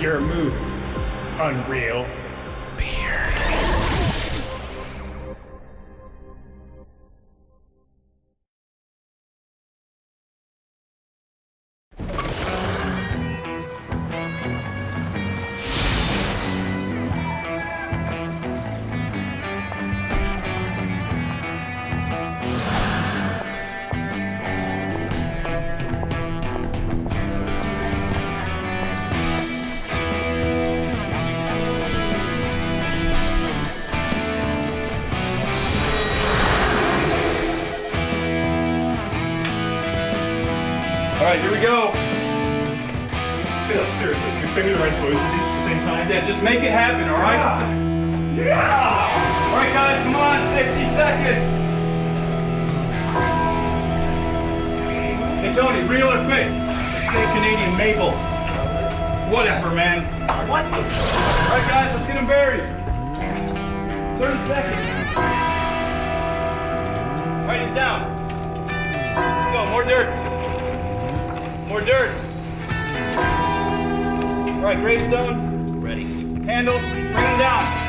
Your move, Unreal. Alright, here we go. Seriously, you're picking the right poses at the same time? Yeah, just make it happen, alright? Yeah! Alright guys, come on, 60 seconds. Hey Tony, reel or quick? Hey Canadian Maples. Whatever, man. What? Alright guys, let's get him buried. 30 seconds. Alright, he's down. Let's go, more dirt. More dirt. All right, gravestone. Ready. Handle. Bring him down.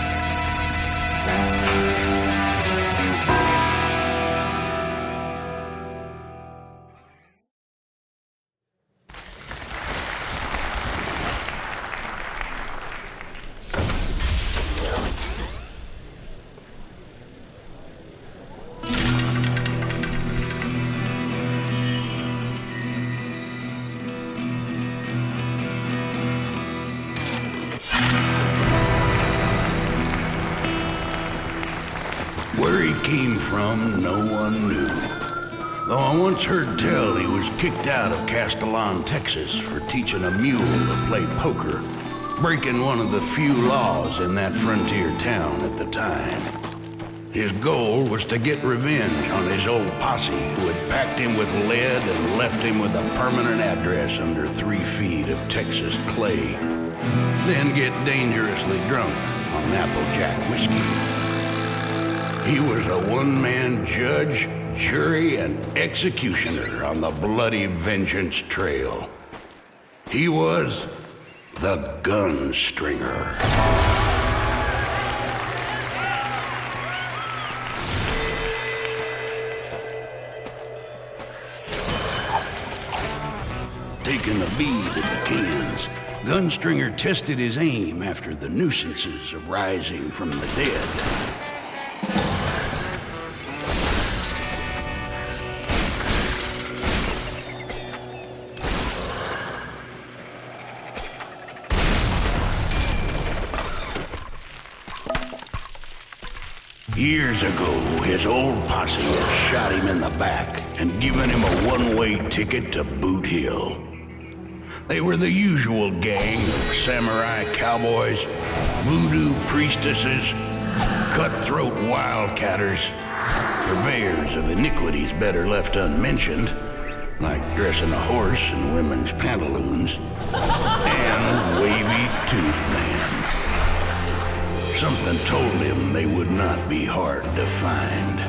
Where he came from, no one knew. Though I once heard tell he was kicked out of Castellon, Texas for teaching a mule to play poker, breaking one of the few laws in that frontier town at the time. His goal was to get revenge on his old posse who had packed him with lead and left him with a permanent address under 3 feet of Texas clay. Then get dangerously drunk on Applejack whiskey. He was a one-man judge, jury, and executioner on the bloody vengeance trail. He was the Gunstringer. Taking a bead at the cans, Gunstringer tested his aim after the nuisances of rising from the dead. Years ago, his old posse had shot him in the back and given him a one-way ticket to Boot Hill. They were the usual gang of samurai cowboys, voodoo priestesses, cutthroat wildcatters, purveyors of iniquities better left unmentioned, like dressing a horse in women's pantaloons, and Wavy Tooth Man. Something told him they would not be hard to find.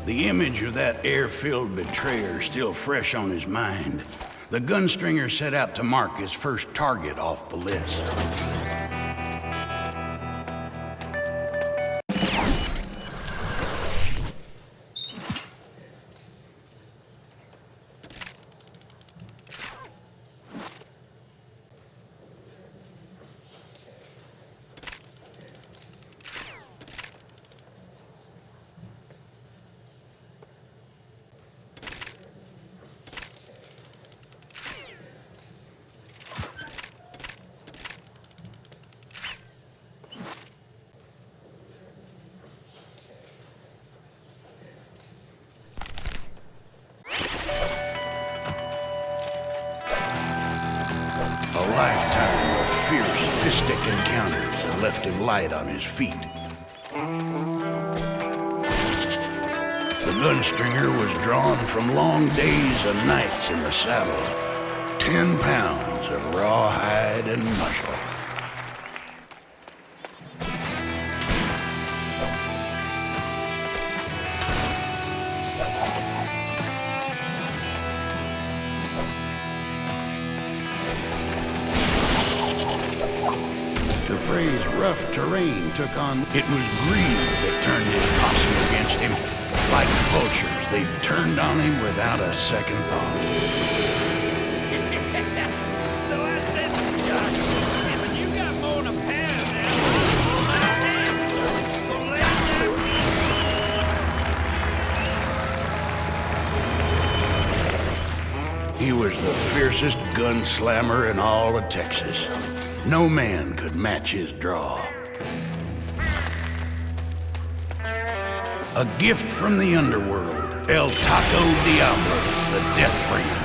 The image of that air-filled betrayer still fresh on his mind, the Gunstringer set out to mark his first target off the list. A lifetime of fierce fistic encounters had left him light on his feet. The Gunstringer was drawn from long days and nights in the saddle. 10 pounds of rawhide and muscle. prey's rough terrain took on, it was greed that turned his posse against him. Like vultures, they turned on him without a second thought. So I said, Chuck, but you got more than a pound now. So lay down. He was the fiercest gunslammer in all of Texas. No man could match his draw. A gift from the underworld, El Taco Diablo, the Deathbringer.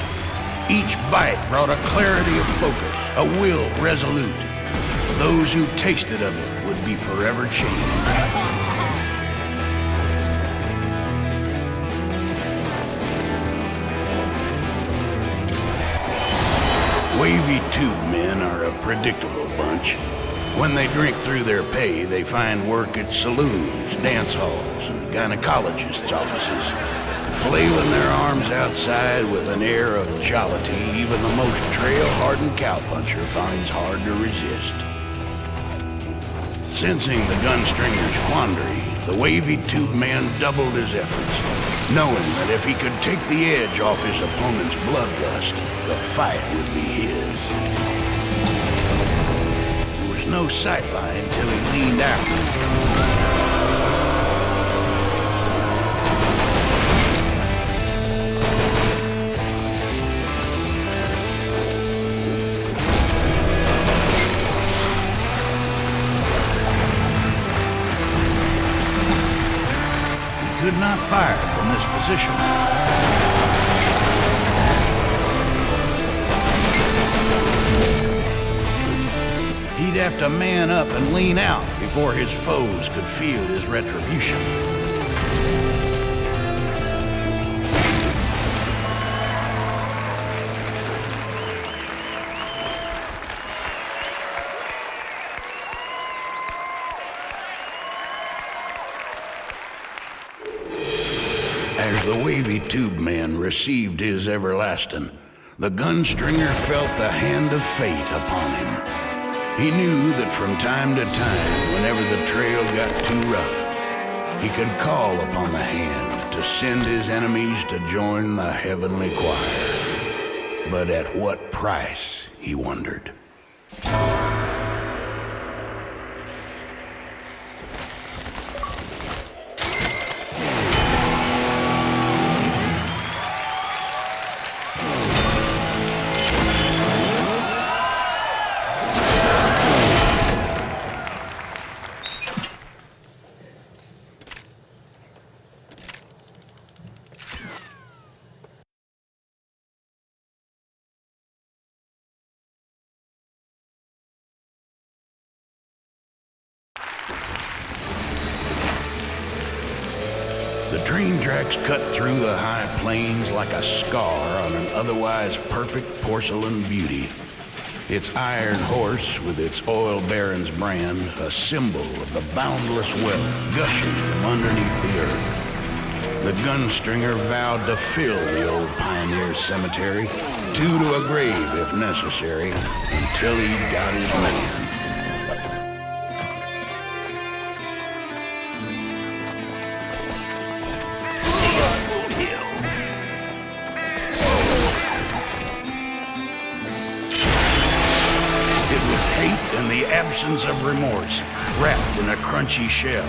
Each bite brought a clarity of focus, a will resolute. Those who tasted of it would be forever changed. Wavy tube men are a predictable bunch. When they drink through their pay, they find work at saloons, dance halls, and gynecologists' offices, flailing their arms outside with an air of jollity even the most trail-hardened cowpuncher finds hard to resist. Sensing the Gunstringer's quandary, the wavy tube man doubled his efforts, knowing that if he could take the edge off his opponent's bloodlust, the fight would be his. There was no sightline until he leaned out. Could not fire from this position. He'd have to man up and lean out before his foes could feel his retribution. As the wavy tube man received his everlasting, the Gunstringer felt the hand of fate upon him. He knew that from time to time, whenever the trail got too rough, he could call upon the hand to send his enemies to join the heavenly choir. But at what price, he wondered. The train tracks cut through the high plains like a scar on an otherwise perfect porcelain beauty. Its iron horse, with its oil baron's brand, a symbol of the boundless wealth gushing from underneath the earth. The Gunstringer vowed to fill the old pioneer cemetery, two to a grave if necessary, until he got his man. And the absence of remorse, wrapped in a crunchy shell.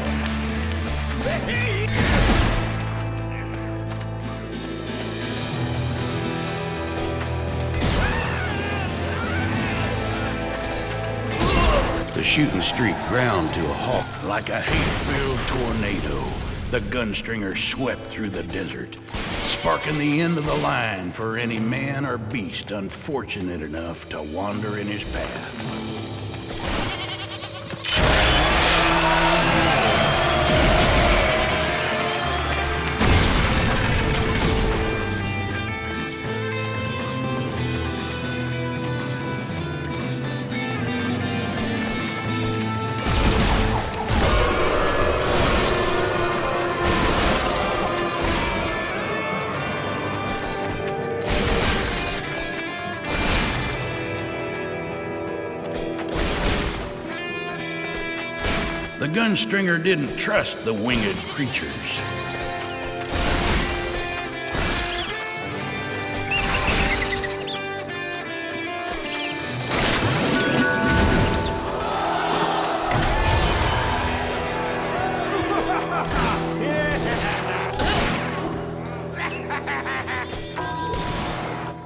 The shooting streak ground to a halt like a hate-filled tornado. The Gunstringer swept through the desert, sparking the end of the line for any man or beast unfortunate enough to wander in his path. Gunstringer didn't trust the winged creatures.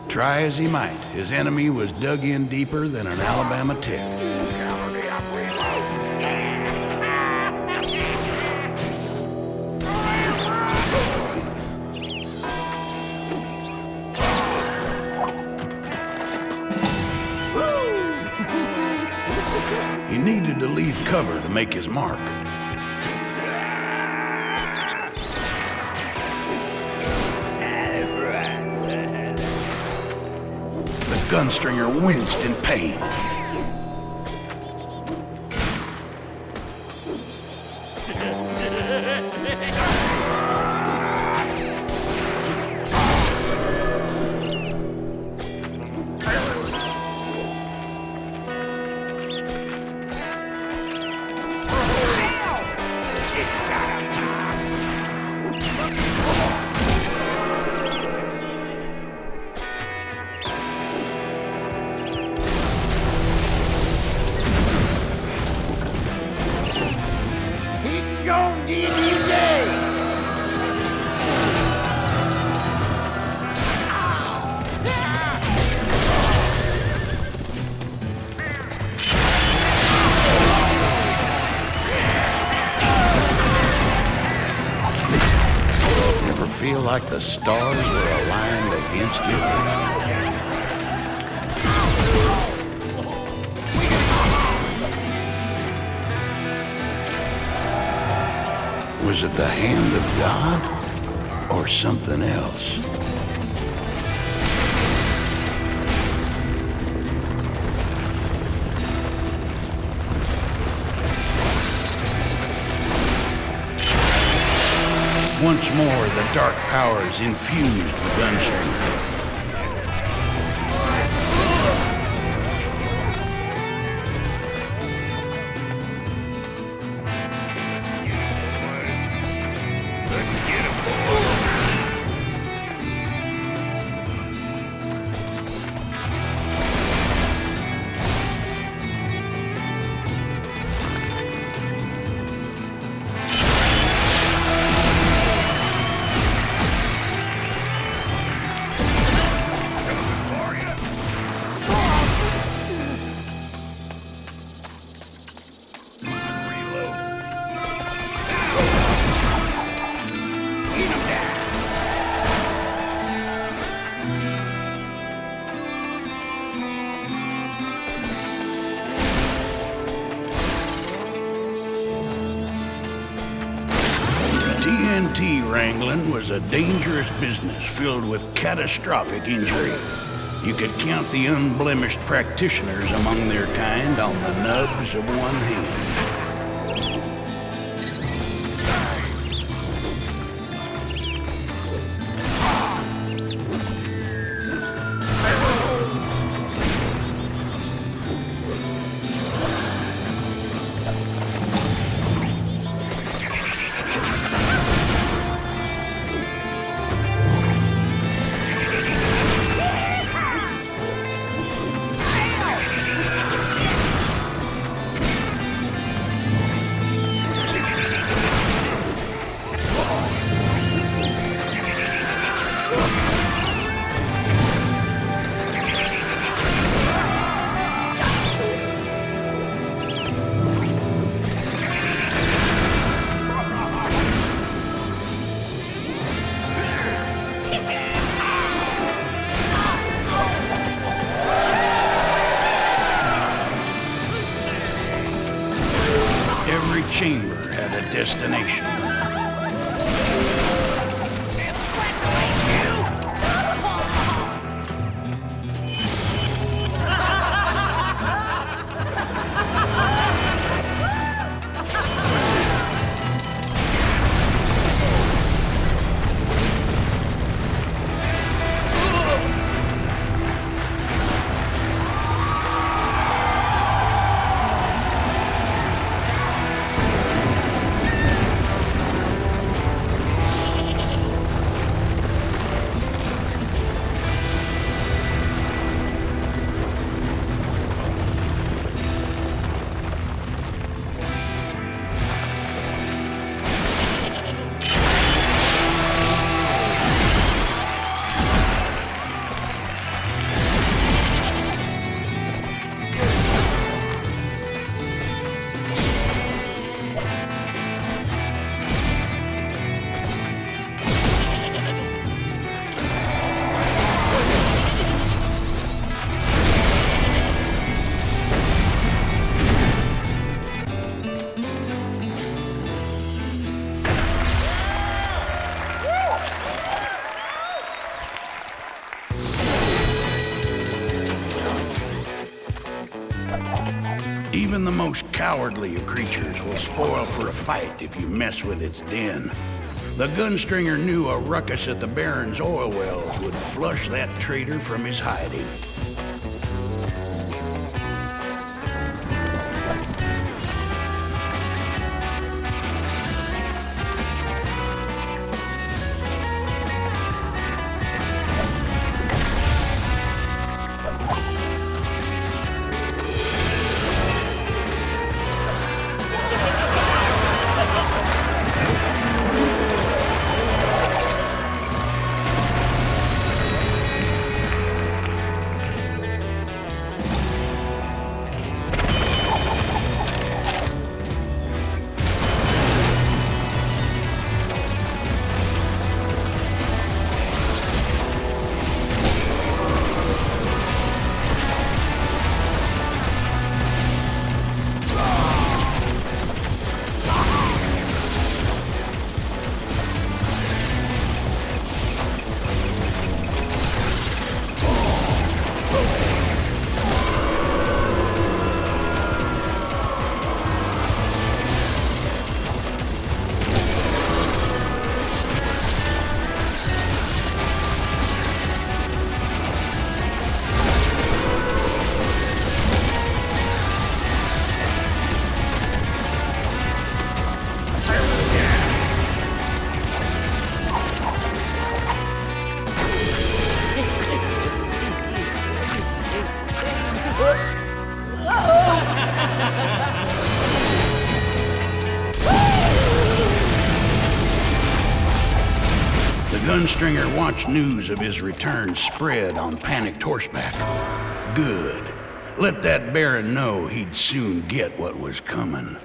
Try as he might, his enemy was dug in deeper than an Alabama tick. He needed to leave cover to make his mark. The Gunstringer winced in pain. Feel like the stars were aligned against you? Was it the hand of God or something else? Once more, the dark powers infused the Gunstringer. TNT wrangling was a dangerous business filled with catastrophic injury. You could count the unblemished practitioners among their kind on the nubs of one hand. Every chamber had a destination. Even the most cowardly of creatures will spoil for a fight if you mess with its den. The Gunstringer knew a ruckus at the Baron's oil wells would flush that traitor from his hiding. Gunstringer watched news of his return spread on panicked horseback. Good. Let that Baron know he'd soon get what was coming.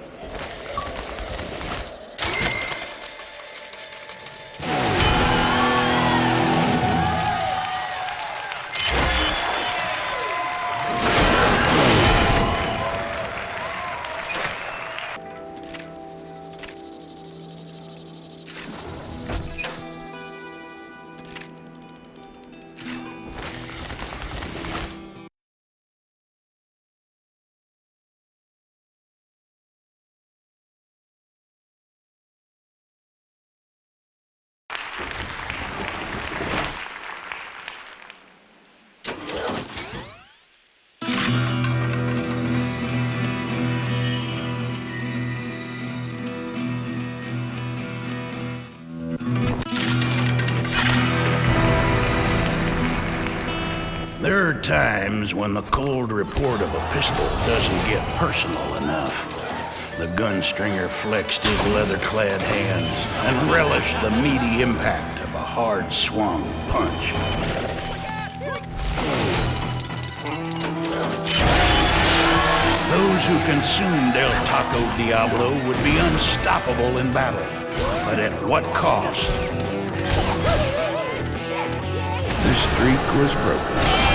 There are times when the cold report of a pistol doesn't get personal enough. The Gunstringer flexed his leather-clad hands and relished the meaty impact of a hard-swung punch. Those who consumed El Taco Diablo would be unstoppable in battle, but at what cost? The streak was broken.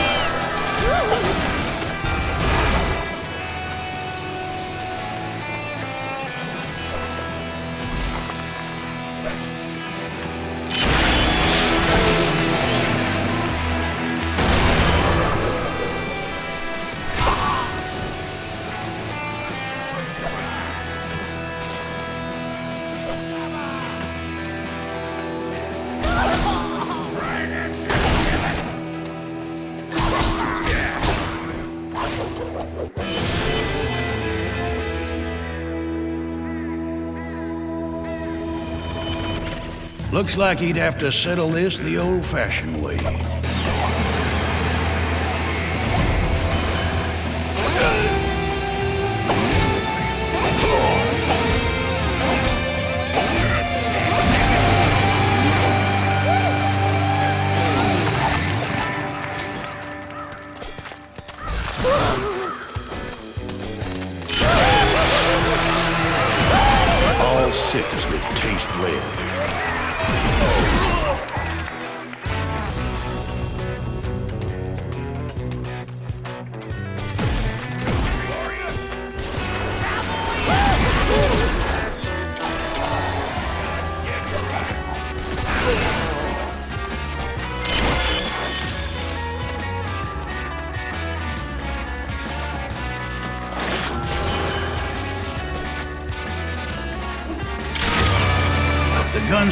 Looks like he'd have to settle this the old-fashioned way. All six that taste lead.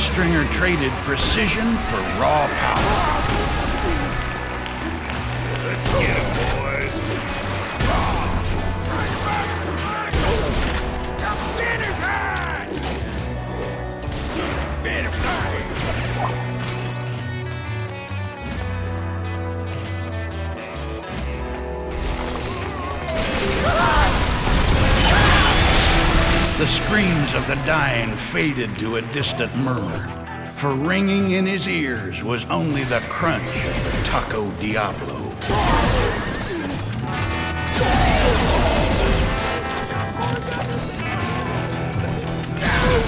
Gunstringer traded precision for raw power. Let's get him, boys. Dinner time! Dinner time! The screams of the dying faded to a distant murmur, for ringing in his ears was only the crunch of the Taco Diablo.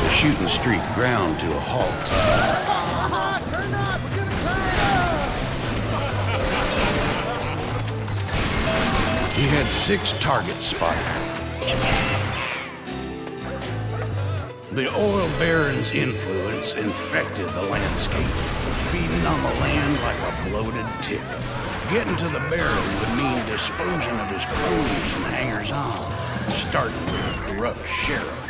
The shooting streak ground to a halt. He had 6 targets spotted. The oil baron's influence infected the landscape, feeding on the land like a bloated tick. Getting to the baron would mean disposing of his cronies and hangers-on, starting with a corrupt sheriff.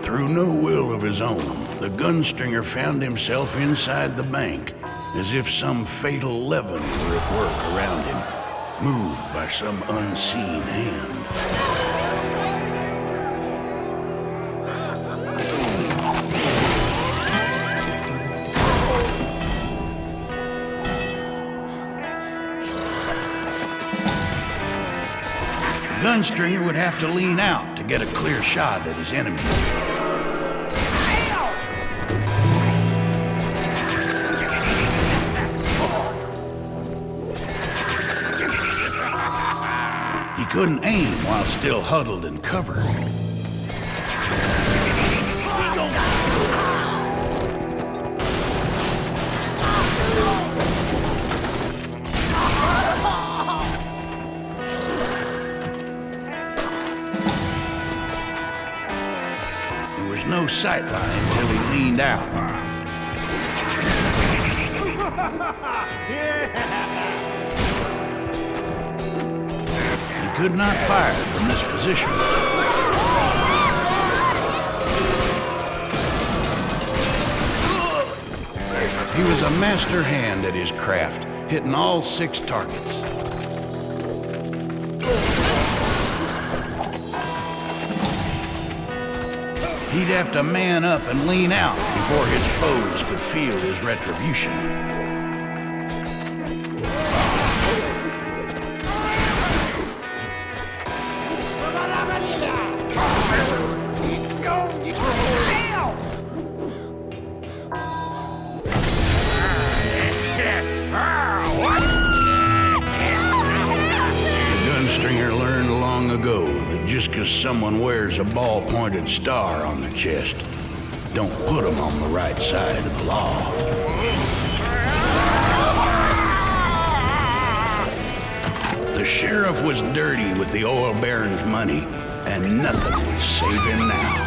Through no will of his own, the Gunstringer found himself inside the bank, as if some fatal leaven were at work around him, moved by some unseen hand. Gunstringer would have to lean out to get a clear shot at his enemies. He couldn't aim while still huddled in cover. There was no sightline until he leaned out. He could not fire from this position. He was a master hand at his craft, hitting all 6 targets. He'd have to man up and lean out before his foes could feel his retribution. Gunstringer learned long ago that just because someone wears a ball-pointed star on their chest, don't put them on the right side of the law. The sheriff was dirty with the oil baron's money, and nothing would save him now.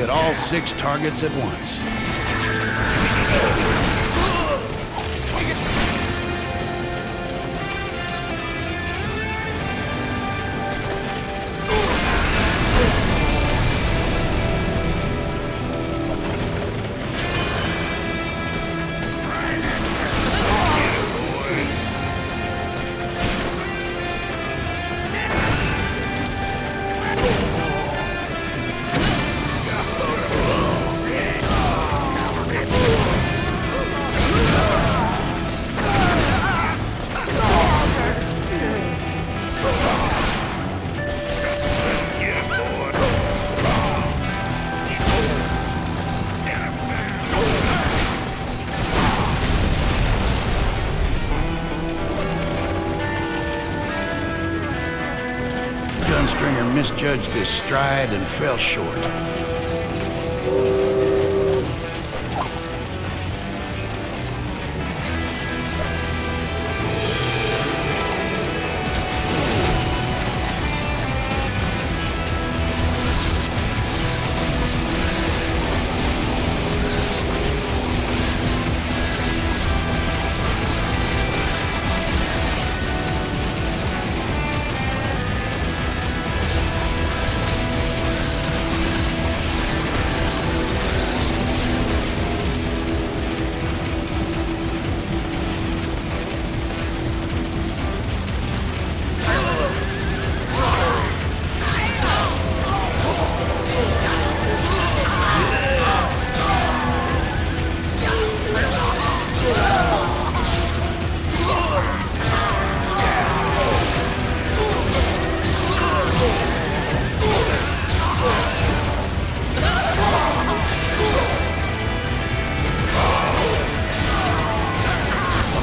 hit all 6 targets at once. Gunstringer misjudged his stride and fell short.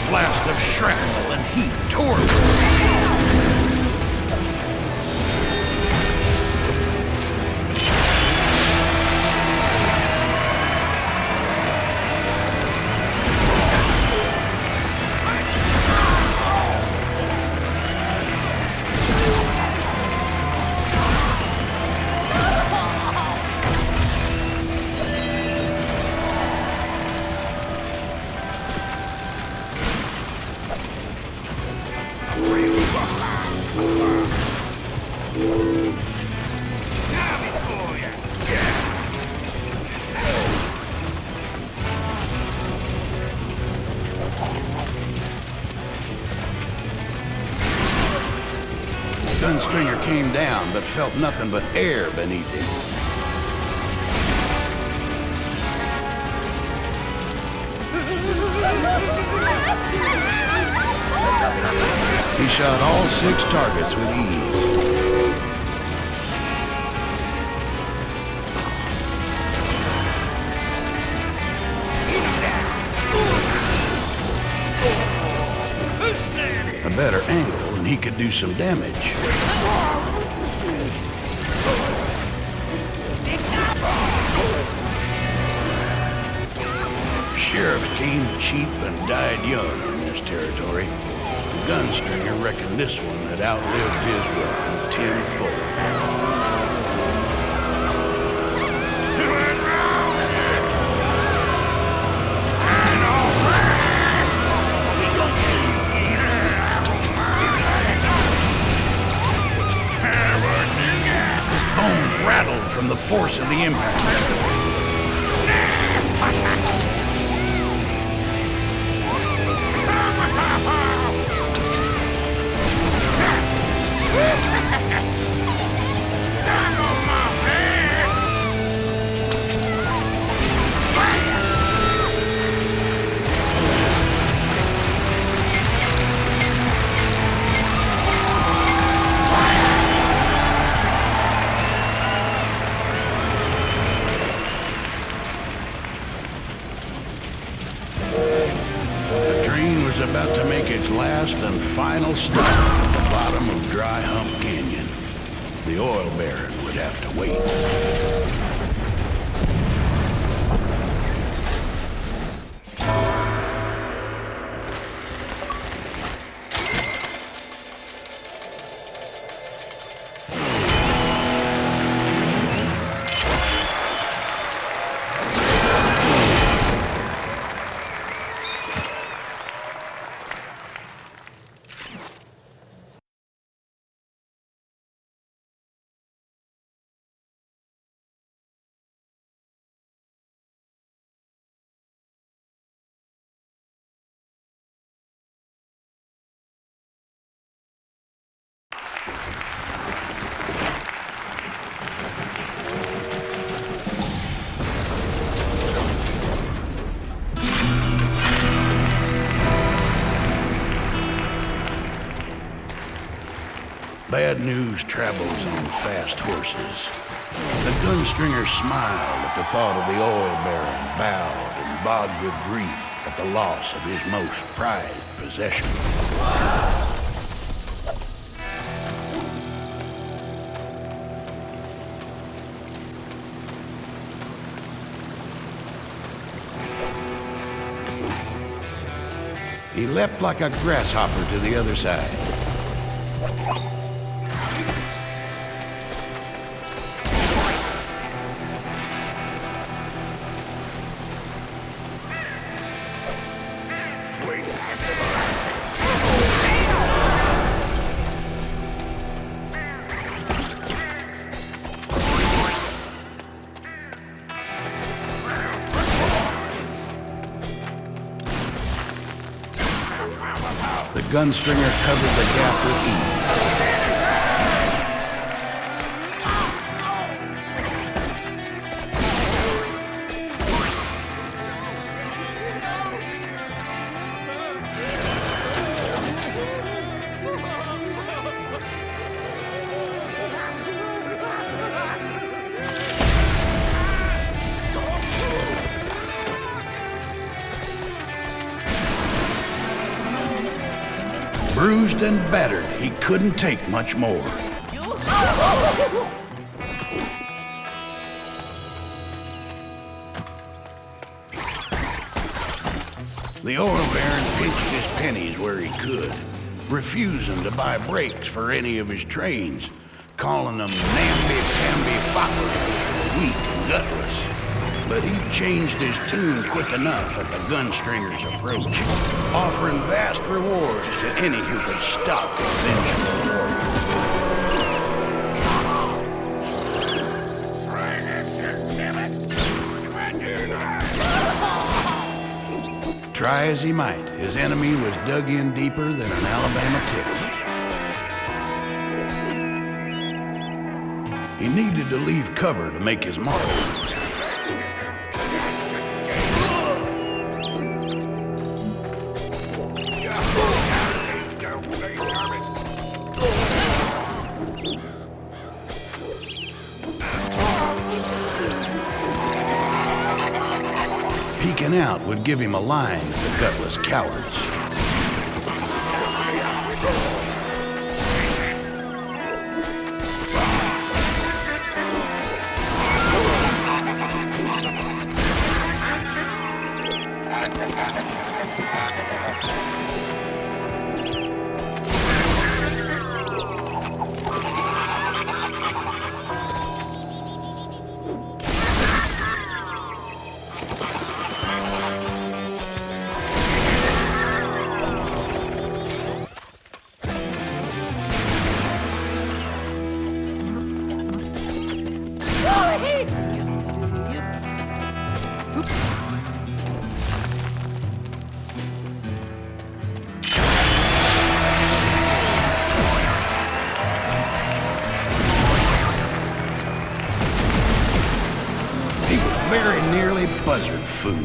Blast of shrapnel and heat tore Gunstringer came down, but felt nothing but air beneath him. He shot all 6 targets with ease. A better angle and he could do some damage. Sheriff came cheap and died young in this territory. Gunstringer reckoned this one had outlived his welcome tenfold. Rattled from the force of the impact. About to make its last and final stop at the bottom of Dry Hump Canyon. The oil baron would have to wait. bad news travels on fast horses. The Gunstringer smiled at the thought of the oil baron, bowed and bogged with grief at the loss of his most prized possession. He leapt like a grasshopper to the other side. The Gunstringer covered the gap with ease. Bruised and battered, he couldn't take much more. The oil baron pinched his pennies where he could, refusing to buy brakes for any of his trains, calling them namby-pamby foppers, weak and gutless. But he changed his tune quick enough at the Gunstringer's approach, offering vast rewards to any who could stop the vengeful warrior. Try as he might, his enemy was dug in deeper than an Alabama tick. He needed to leave cover to make his mark. Peeking out would give him a line to the gutless cowards. Very nearly buzzard food.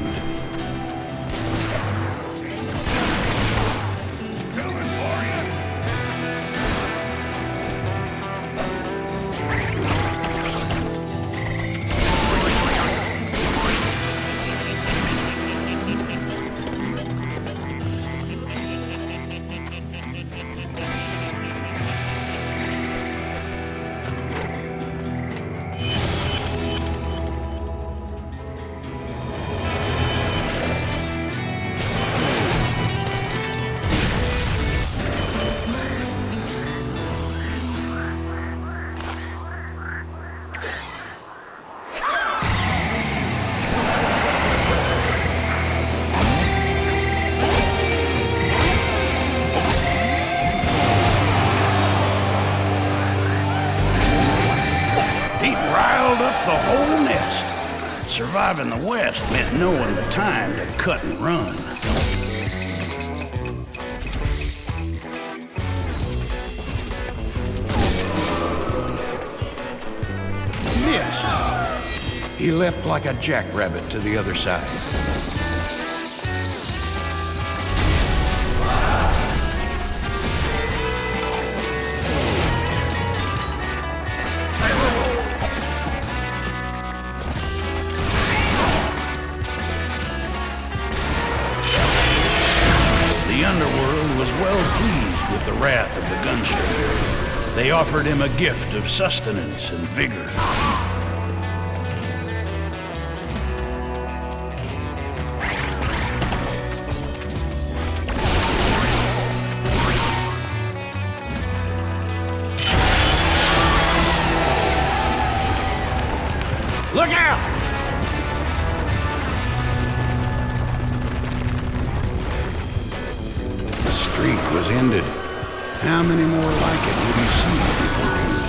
Up the whole nest. Surviving the West meant knowing the time to cut and run. Yes. He leapt like a jackrabbit to the other side. They offered him a gift of sustenance and vigor. Look out! The streak was ended. How many more like it would he see before he was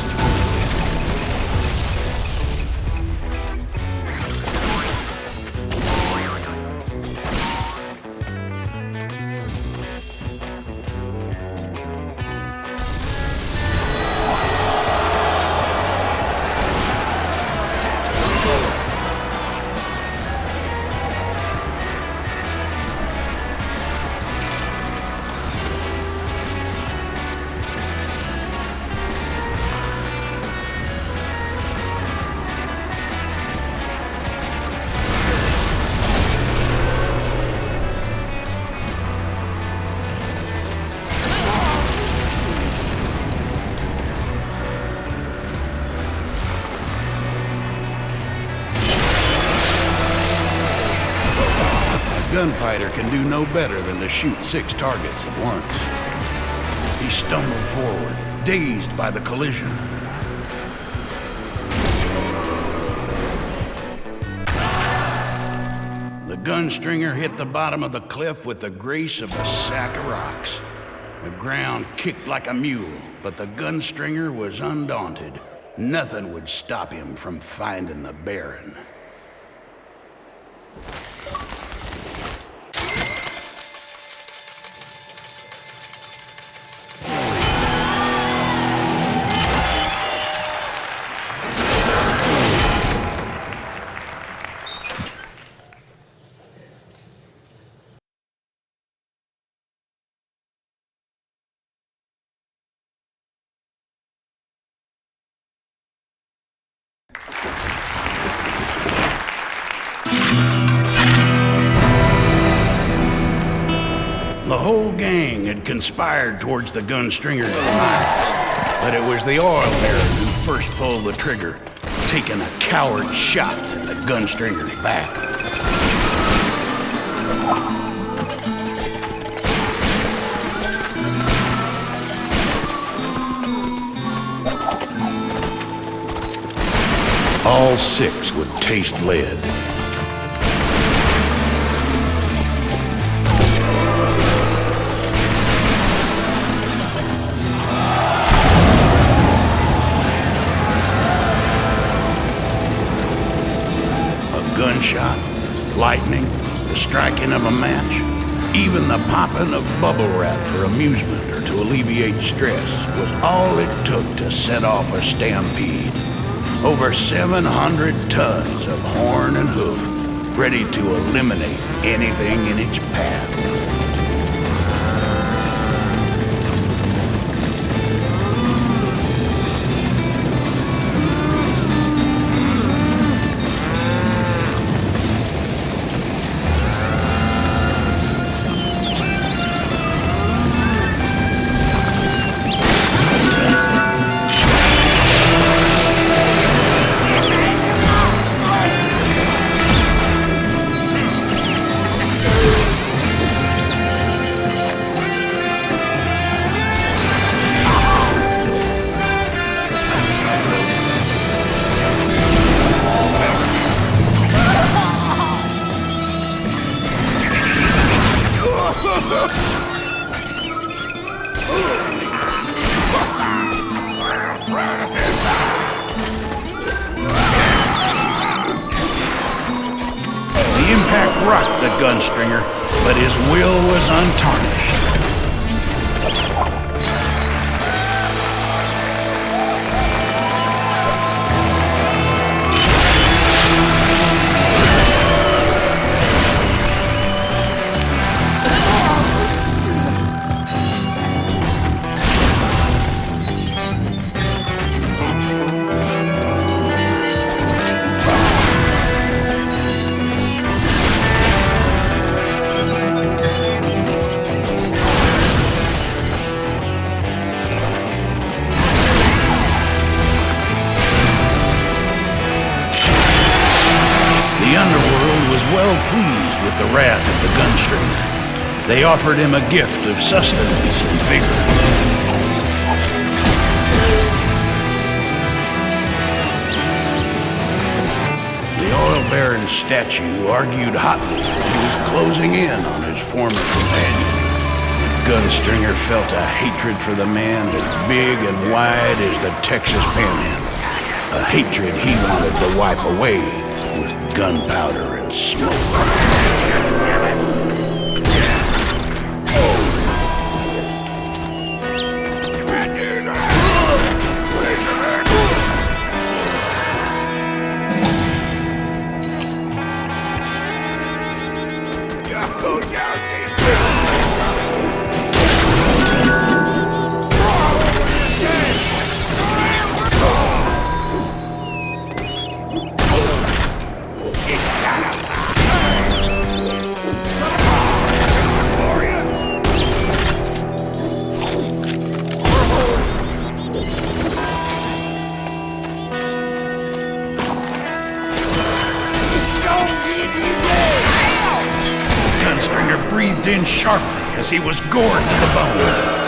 gunfighter can do no better than to shoot 6 targets at once. He stumbled forward, dazed by the collision. The Gunstringer hit the bottom of the cliff with the grace of a sack of rocks. The ground kicked like a mule, but the Gunstringer was undaunted. Nothing would stop him from finding the Baron. The whole gang had conspired towards the Gunstringer's demise, but it was the oil baron who first pulled the trigger, taking a coward shot at the Gunstringer's back. All 6 would taste lead. Gunshot, lightning, the striking of a match, even the popping of bubble wrap for amusement or to alleviate stress was all it took to set off a stampede. Over 700 tons of horn and hoof, ready to eliminate anything in its path. The impact rocked the Gunstringer, but his will was untarnished. with the wrath of the Gunstringer. They offered him a gift of sustenance and vigor. The oil baron's statue argued hotly that he was closing in on his former companion. Gunstringer felt a hatred for the man as big and wide as the Texas Panhandle. A hatred he wanted to wipe away with gunpowder and smoke. Gunstringer breathed in sharply as he was gored to the bone.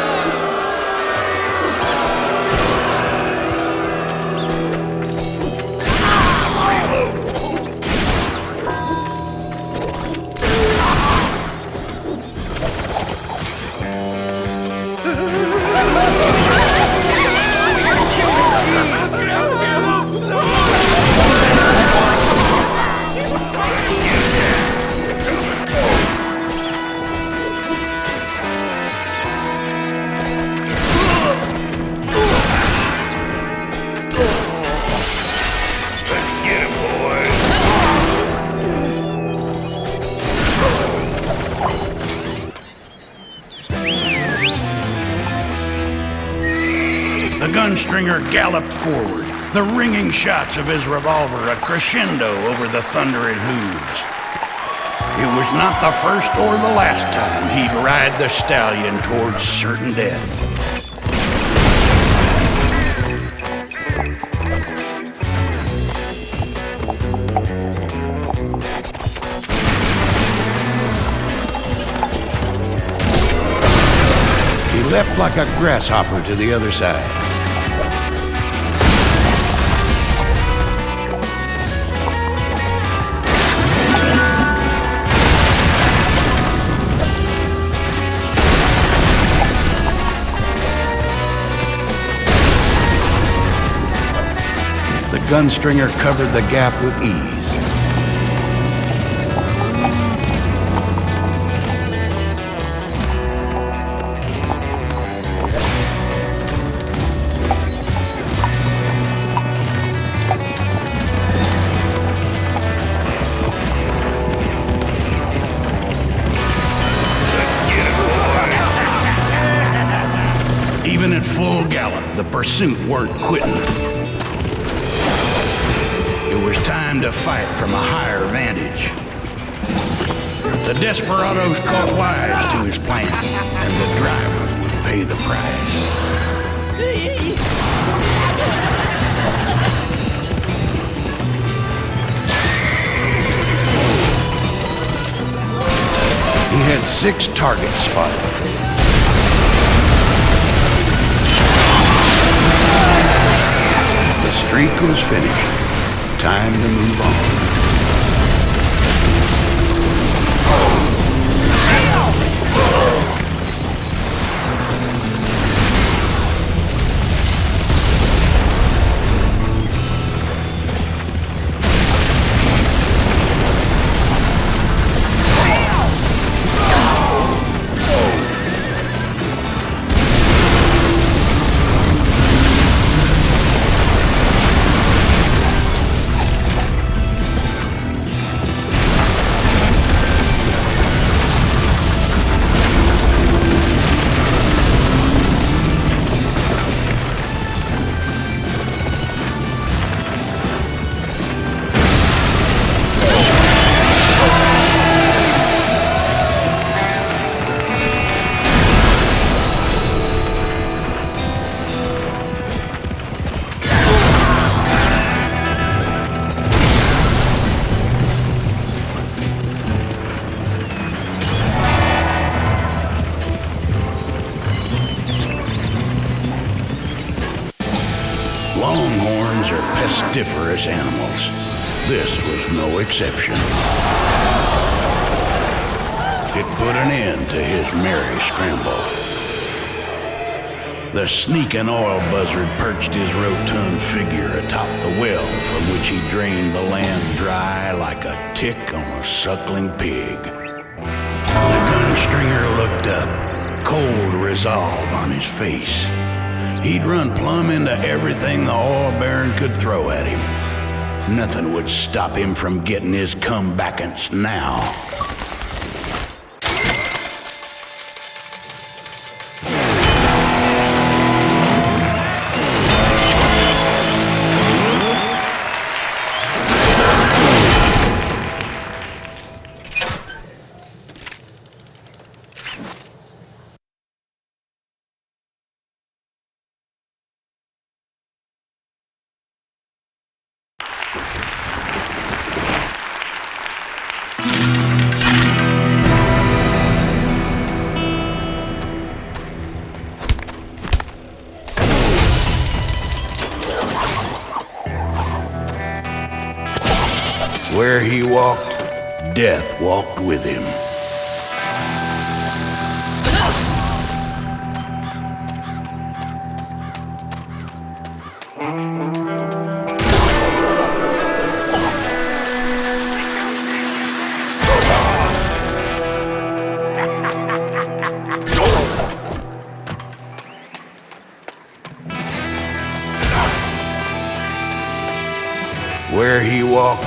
The Gunstringer galloped forward, the ringing shots of his revolver a crescendo over the thundering hooves. It was not the first or the last time he'd ride the stallion towards certain death. He leapt like a grasshopper to the other side. The Gunstringer covered the gap with ease. Even at full gallop, the pursuit weren't quitting. It was time to fight from a higher vantage. The desperados caught wise to his plan, and the driver would pay the price. He had 6 targets spotted. The streak was finished. Time to move on. horns are pestiferous animals. This was no exception. It put an end to his merry scramble. The sneaking oil buzzard perched his rotund figure atop the well from which he drained the land dry like a tick on a suckling pig. The gunstringer looked up, cold resolve on his face. He'd run plumb into everything the oil baron could throw at him. Nothing would stop him from getting his comebackance now. Where he walked, death walked with him. Where he walked,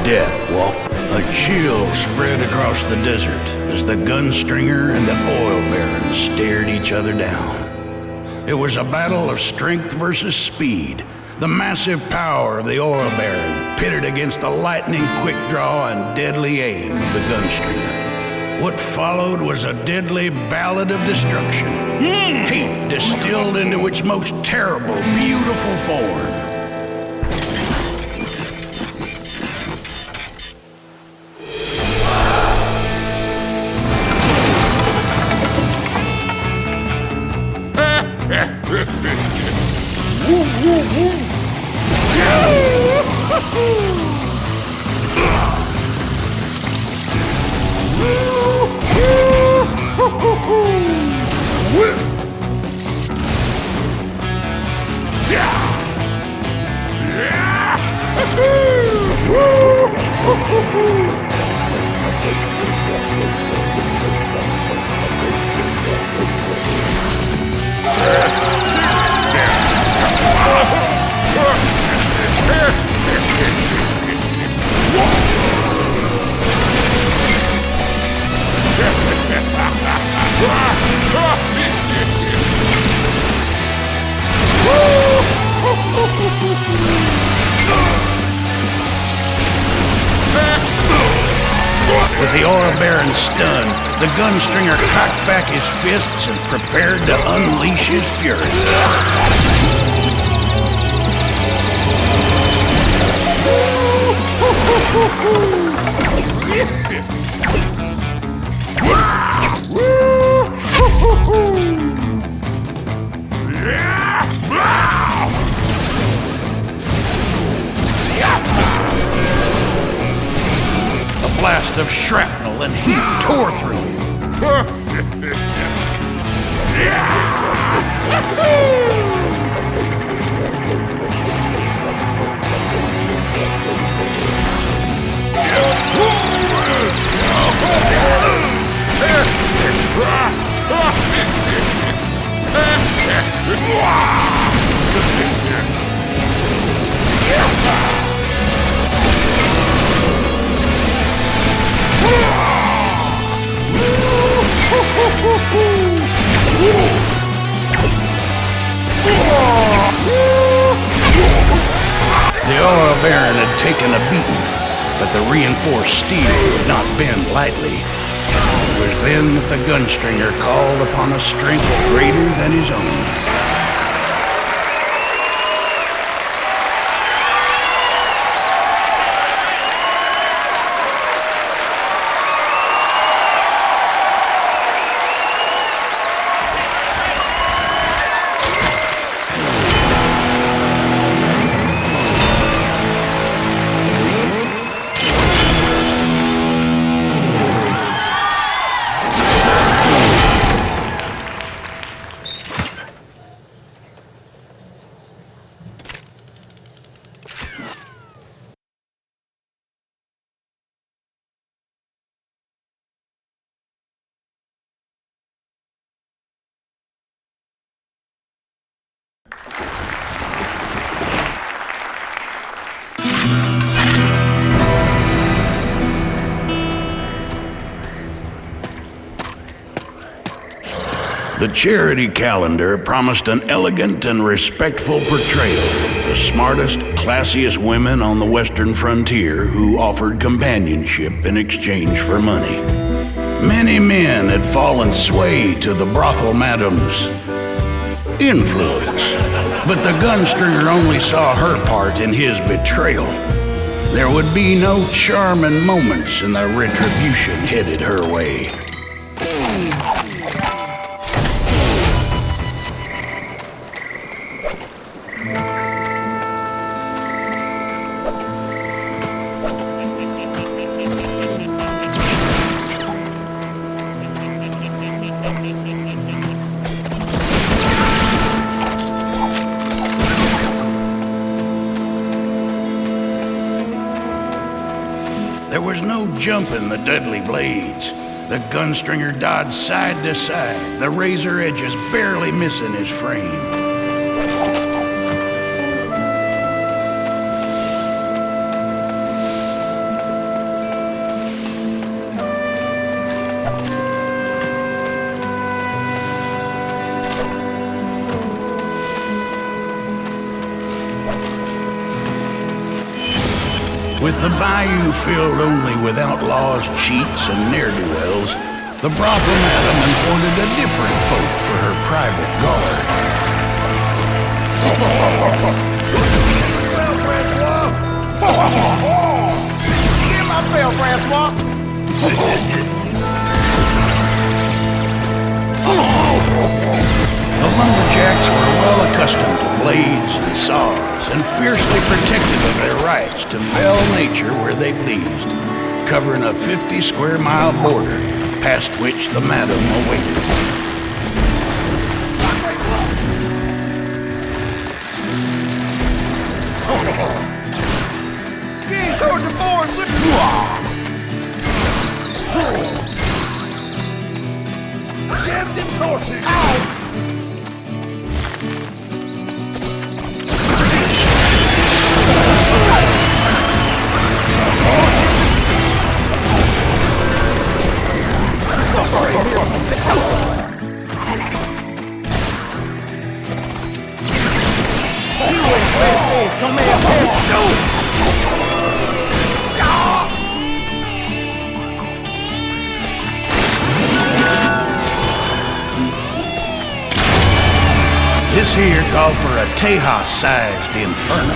death walked. A chill spread across the desert as the gunstringer and the oil baron stared each other down. It was a battle of strength versus speed. The massive power of the oil baron pitted against the lightning-quick draw and deadly aim of the gunstringer. What followed was a deadly ballad of destruction. Hate distilled into its most terrible, beautiful form. With the oil baron stunned, the gunstringer cocked back his fists and prepared to unleash his fury. A blast of shrapnel and heat tore through him. The oil baron had taken a beating, but the reinforced steel would not bend lightly. It was then that the gunstringer called upon a strength greater than his own. The charity calendar promised an elegant and respectful portrayal of the smartest, classiest women on the western frontier who offered companionship in exchange for money. Many men had fallen sway to the brothel madam's influence, but the Gunstringer only saw her part in his betrayal. There would be no charming moments in the retribution headed her way. There was no jumping the deadly blades. The Gunstringer dodged side to side, the razor edges barely missing his frame. With the bayou filled only with outlaws, cheats, and ne'er-do-wells, the brothel madam imported a different folk for her private guard. Get my bell, Francois! The lumberjacks were well accustomed to blades and saws, and fiercely protective of their rights to fell nature where they pleased, covering a 50-square-mile border past which the madam awaited. Get toward the board! Jammed him torches! Ow! This here called for a Tejas-sized inferno.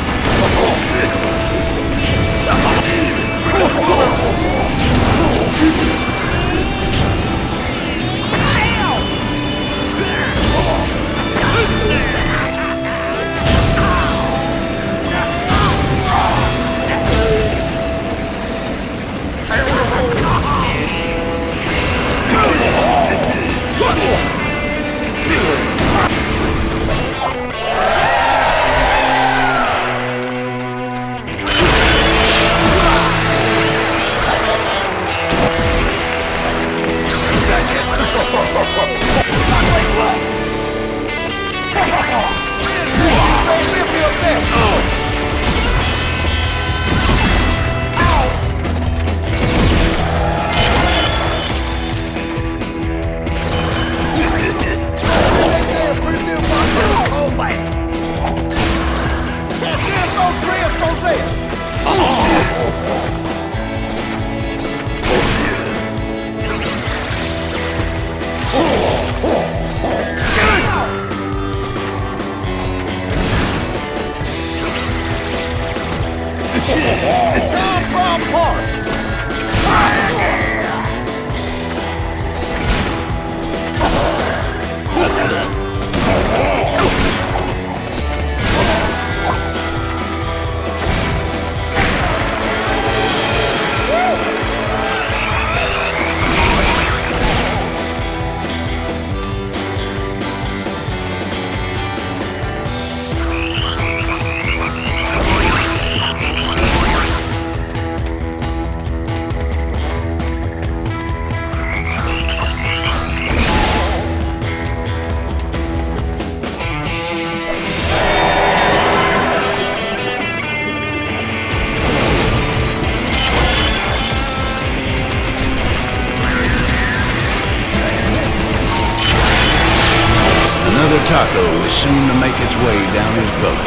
taco was soon to make its way down his boat.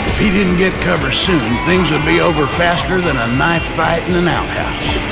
If he didn't get cover soon, things would be over faster than a knife fight in an outhouse.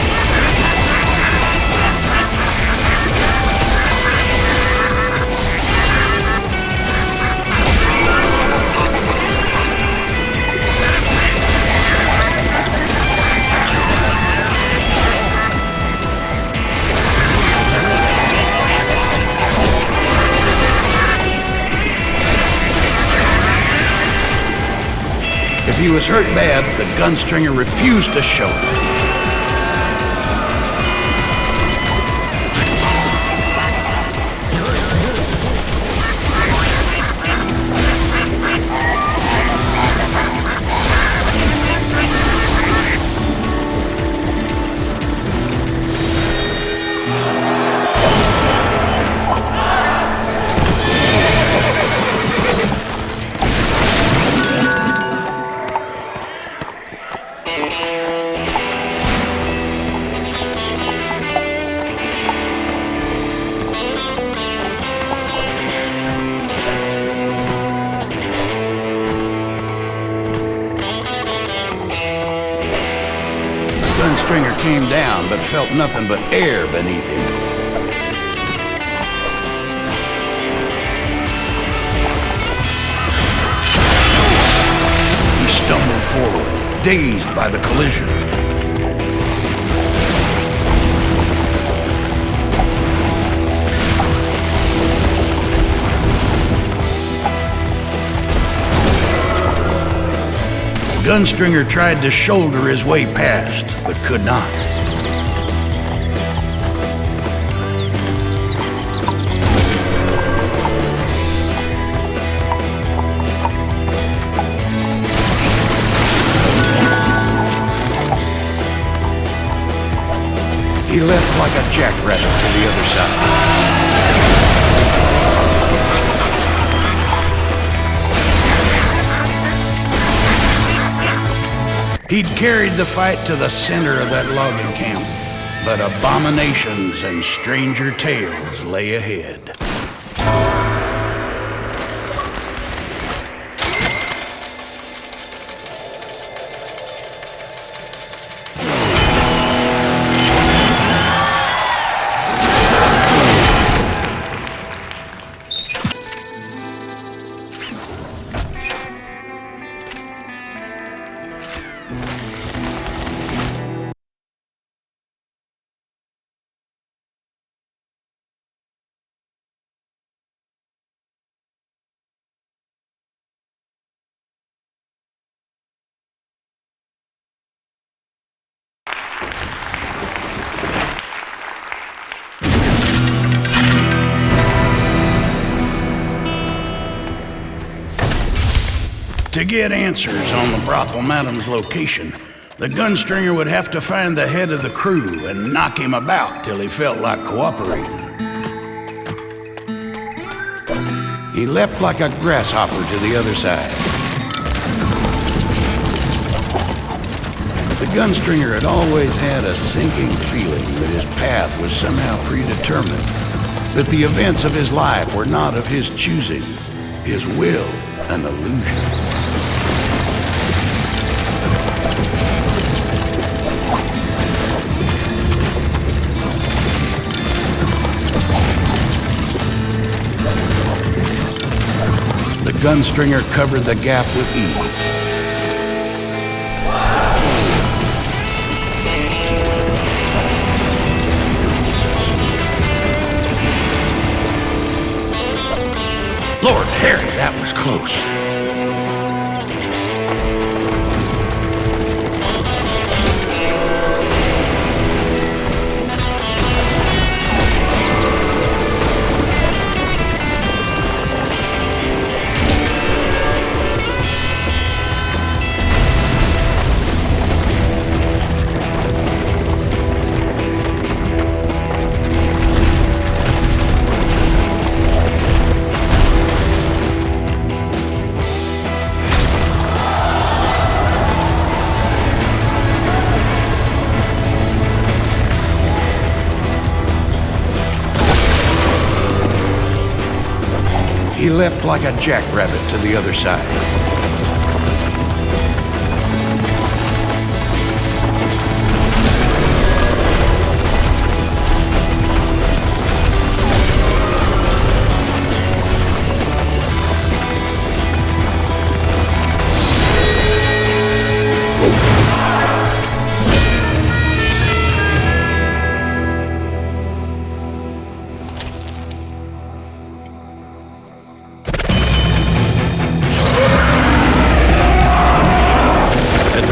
If he was hurt bad, the Gunstringer refused to show it. Gunstringer came down, but felt nothing but air beneath him. He stumbled forward, dazed by the collision. Gunstringer tried to shoulder his way past, but could not. He leapt like a jackrabbit to the other side. He'd carried the fight to the center of that logging camp, but abominations and stranger tales lay ahead. To get answers on the brothel madam's location, the Gunstringer would have to find the head of the crew and knock him about till he felt like cooperating. He leapt like a grasshopper to the other side. The Gunstringer had always had a sinking feeling that his path was somehow predetermined, that the events of his life were not of his choosing, his will an illusion. The Gunstringer covered the gap with ease. Lord Harry, that was close. leapt like a jackrabbit to the other side.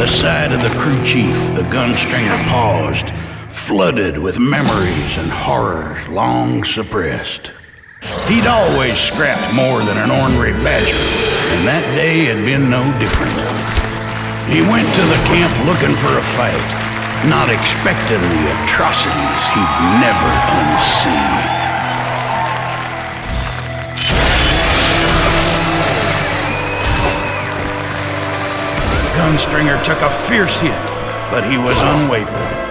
Side of the crew chief, the Gunstringer paused, flooded with memories and horrors long suppressed. He'd always scrapped more than an ornery badger, and that day had been no different. He went to the camp looking for a fight, not expecting the atrocities he'd never unsee. Gunstringer took a fierce hit, but he was unwavering.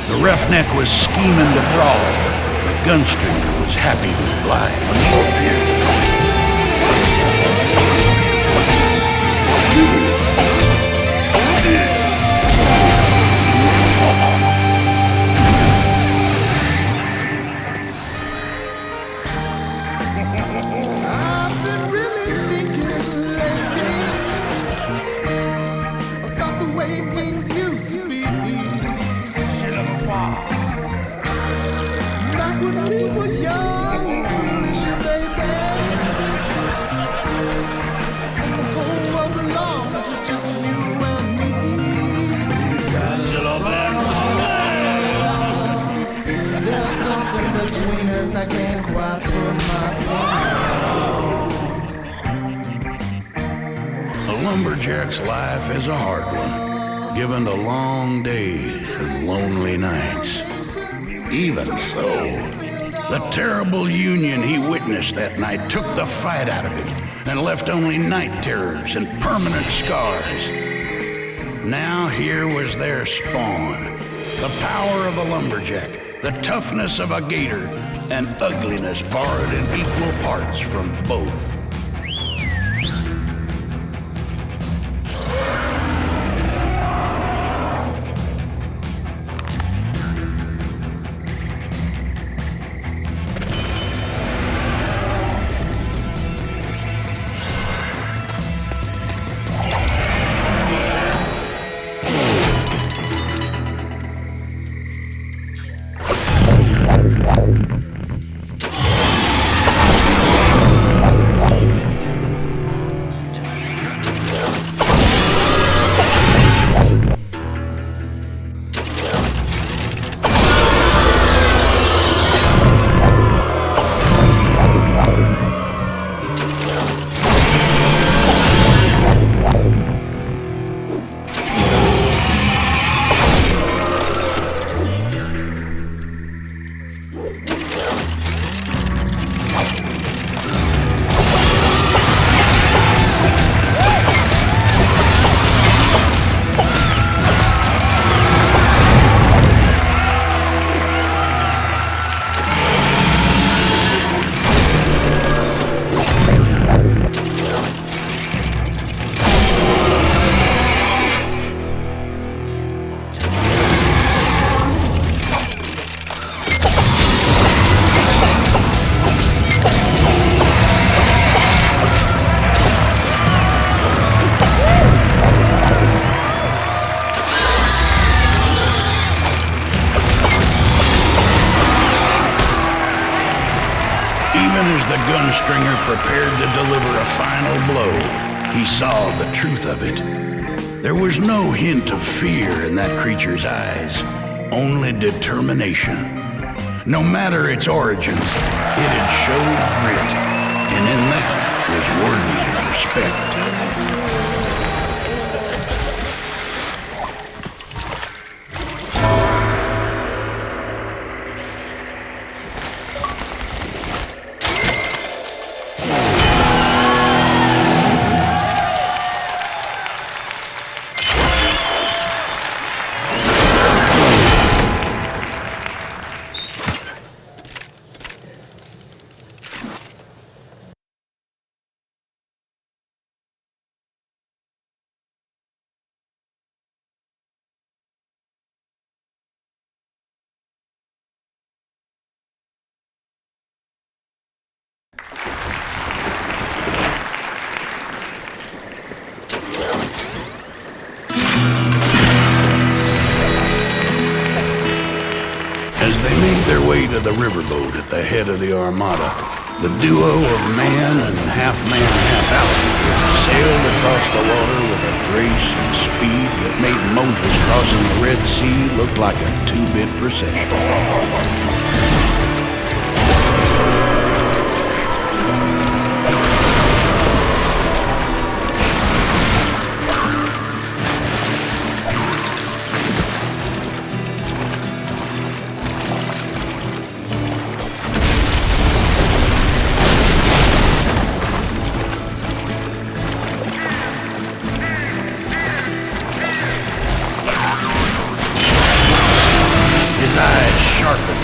The roughneck was scheming to brawl. The Gunstringer was happy to oblige. I've been really thinking lately about the way things used to be. Back when we were young and foolish, baby, and the whole world belonged to just you and me. There's something between us I can't quite put my finger on. A lumberjack's life is a hard one, given to long days and lonely nights. Even so, the terrible union he witnessed that night took the fight out of him and left only night terrors and permanent scars. Now here was their spawn, the power of a lumberjack, the toughness of a gator, and ugliness borrowed in equal parts from both. as the Gunstringer prepared to deliver a final blow, he saw the truth of it. There was no hint of fear in that creature's eyes, only determination. No matter its origins, it had showed grit, and in that was worthy of respect. As they made their way to the riverboat at the head of the armada, the duo of man and half-man, half-alligator sailed across the water with a grace and speed that made Moses crossing the Red Sea look like a two-bit procession.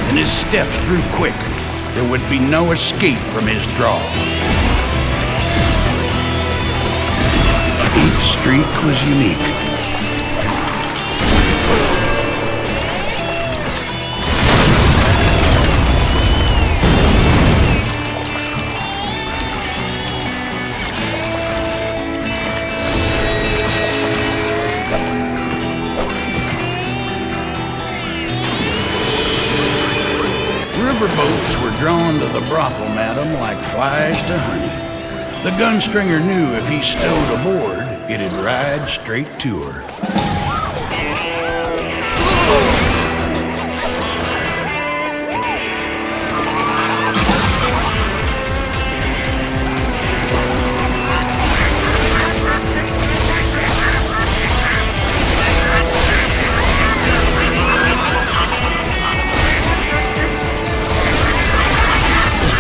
And his steps grew quick. There would be no escape from his draw. Each streak was unique. Riverboats were drawn to the brothel madam like flies to honey. The Gunstringer knew if he stowed aboard, it'd ride straight to her.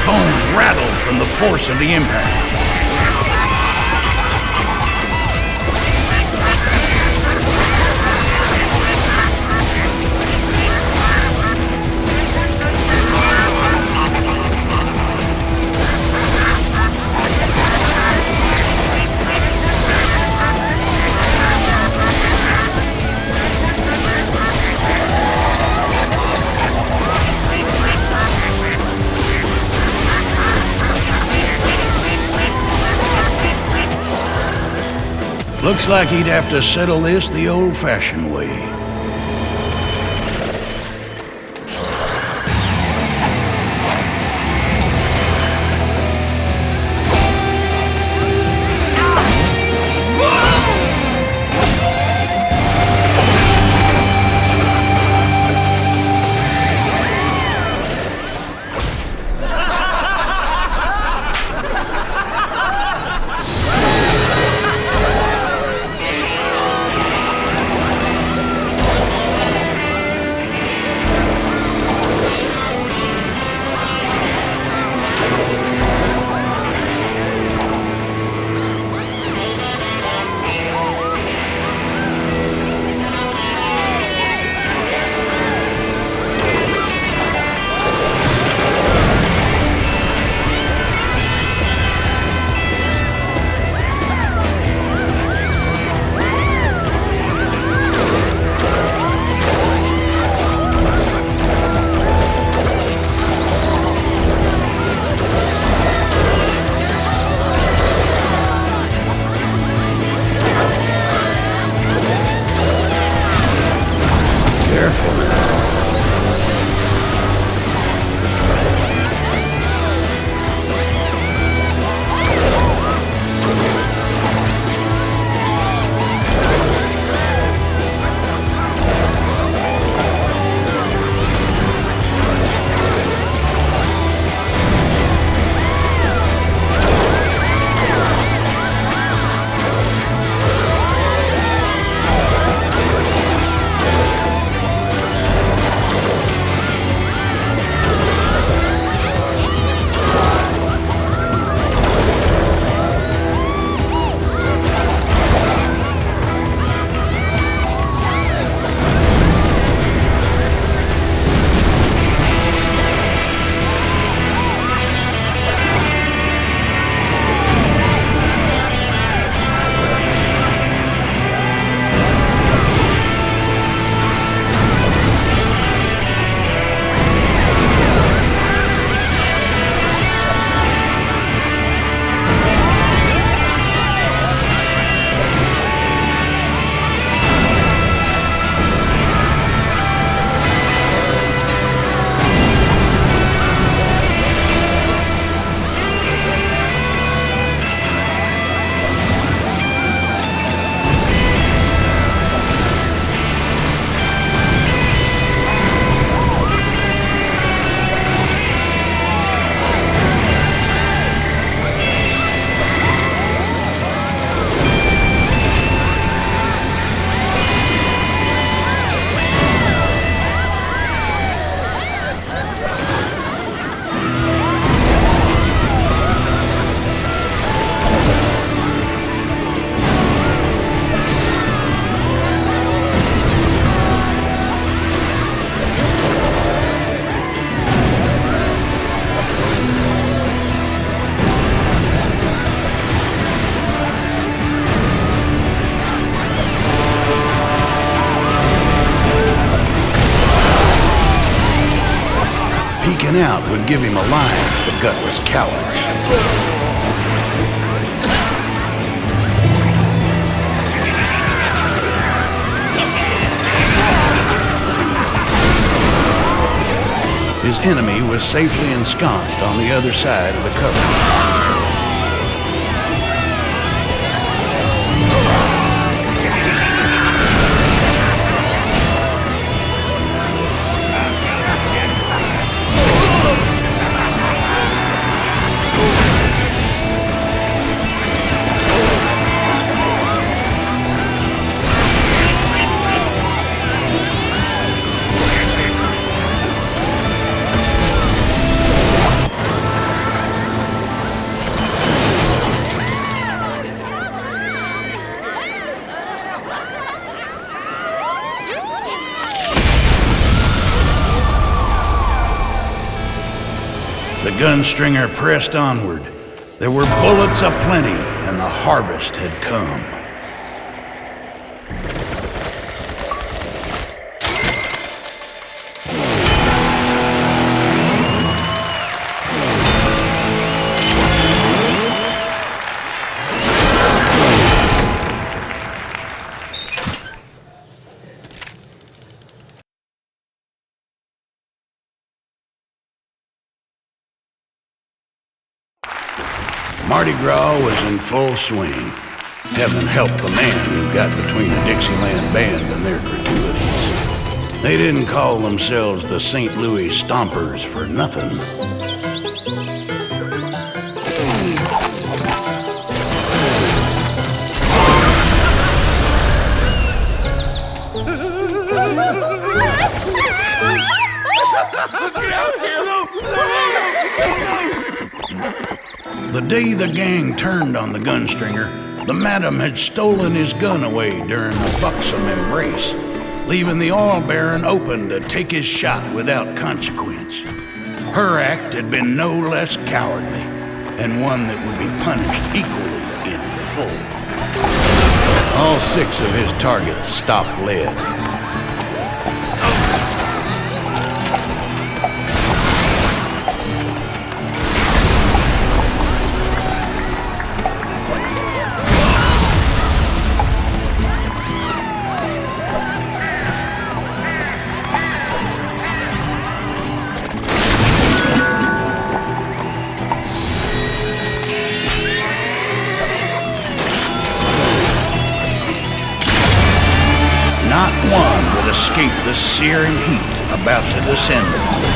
Bones rattled from the force of the impact. Looks like he'd have to settle this the old-fashioned way. Holding out would give him a line to the gutless cowards. His enemy was safely ensconced on the other side of the cover. The Gunstringer pressed onward. There were bullets aplenty, and the harvest had come. Mardi Gras was in full swing. Heaven help the man who got between a Dixieland band and their gratuities. They didn't call themselves the St. Louis Stompers for nothing. Let's get out of here! The day the gang turned on the Gunstringer, the madam had stolen his gun away during a buxom embrace, leaving the oil baron open to take his shot without consequence. Her act had been no less cowardly, and one that would be punished equally in full. All 6 of his targets stopped lead. Not one would escape the searing heat about to descend upon them.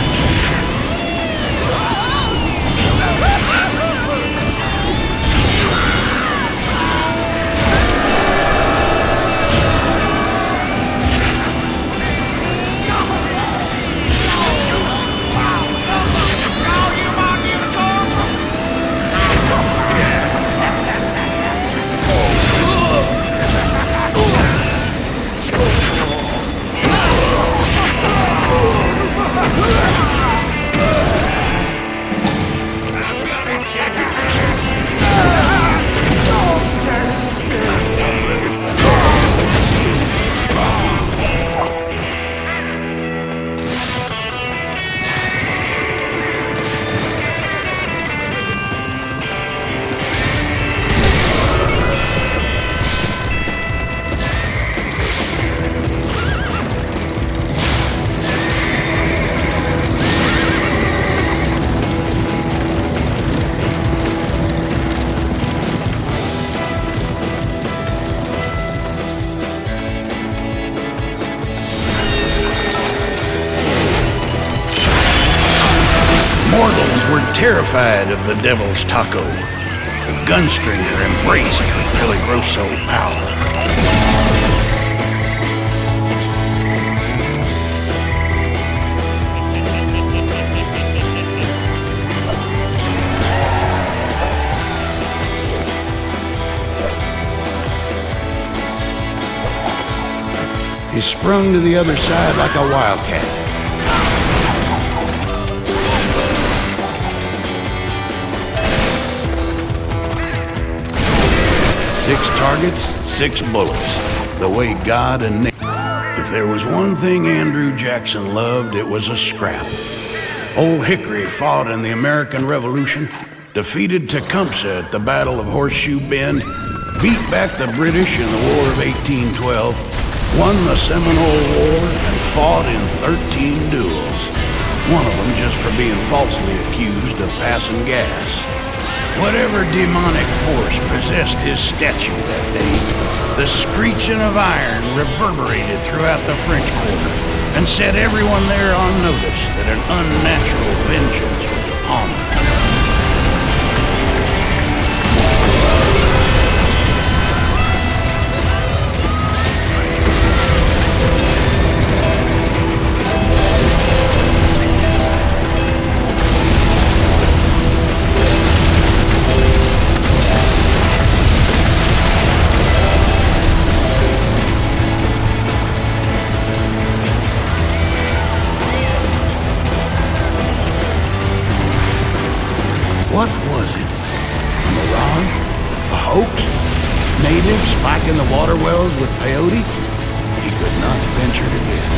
Mortals were terrified of the devil's taco. The Gunstringer embraced the peligroso power. He sprung to the other side like a wildcat. Six targets, 6 bullets. The way God and Nick. If there was one thing Andrew Jackson loved, it was a scrap. Old Hickory fought in the American Revolution, defeated Tecumseh at the Battle of Horseshoe Bend, beat back the British in the War of 1812, won the Seminole War, and fought in 13 duels. One of them just for being falsely accused of passing gas. Whatever demonic force possessed his statue that day, the screeching of iron reverberated throughout the French Quarter and set everyone there on notice that an unnatural vengeance was upon them. What was it? A mirage? A hoax? Natives spiking the water wells with peyote? He could not venture to guess.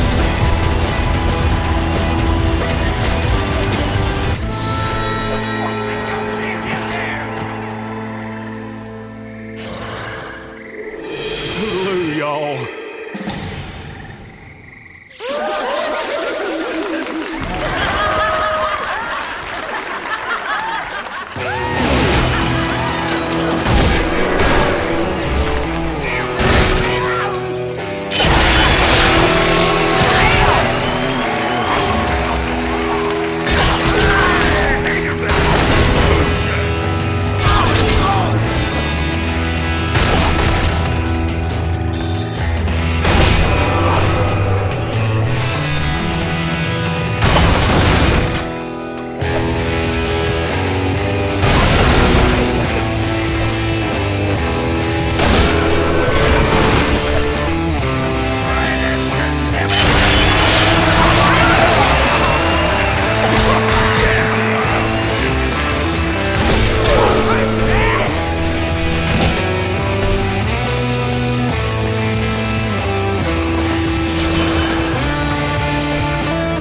Toodaloo, y'all.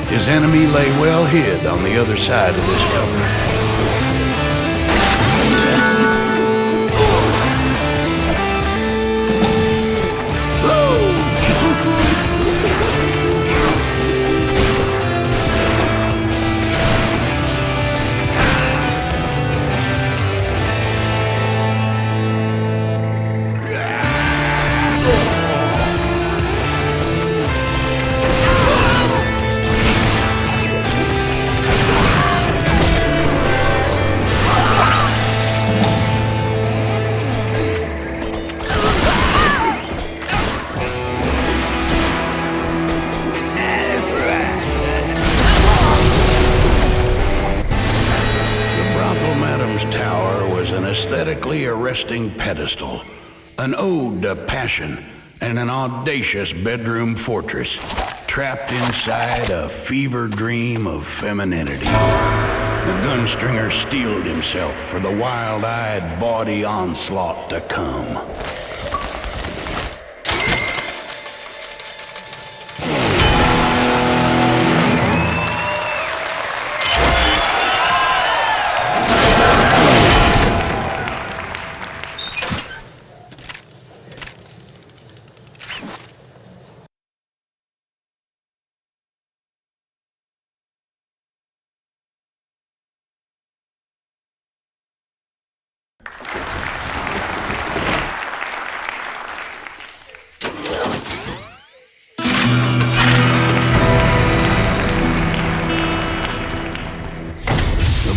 His enemy lay well hid on the other side of this cover. Aesthetically arresting pedestal, an ode to passion, and an audacious bedroom fortress, trapped inside a fever dream of femininity. The Gunstringer steeled himself for the wild-eyed, bawdy onslaught to come.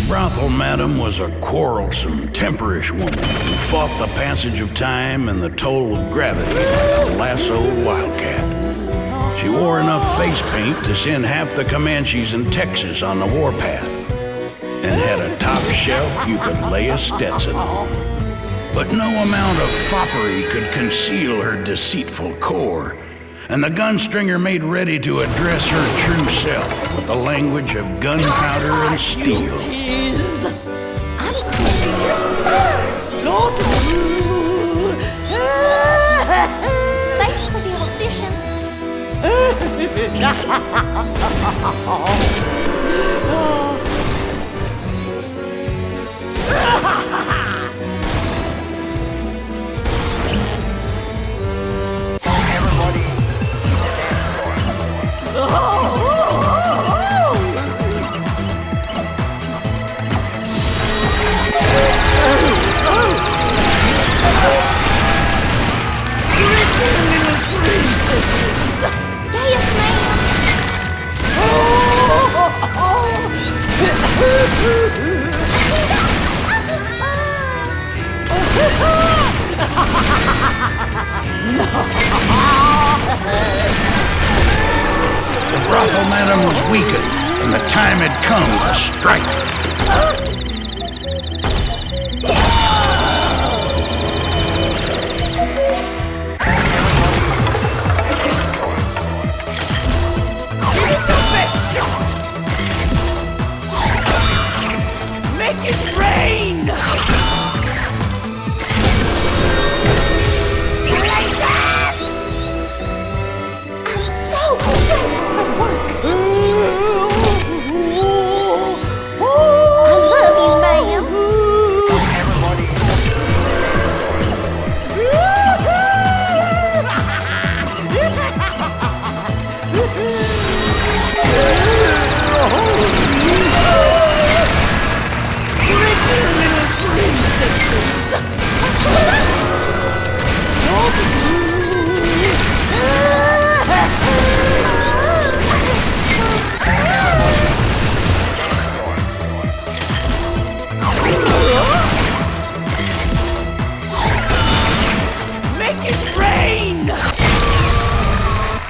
Brothel madam was a quarrelsome, temperish woman who fought the passage of time and the toll of gravity like a lassoed wildcat. She wore enough face paint to send half the Comanches in Texas on the warpath, and had a top shelf you could lay a Stetson on. But no amount of foppery could conceal her deceitful core, and the Gunstringer made ready to address her true self with the language of gunpowder and steel. Thanks for the audition. The brothel madam was weakened, and the time had come to strike. Make it rain!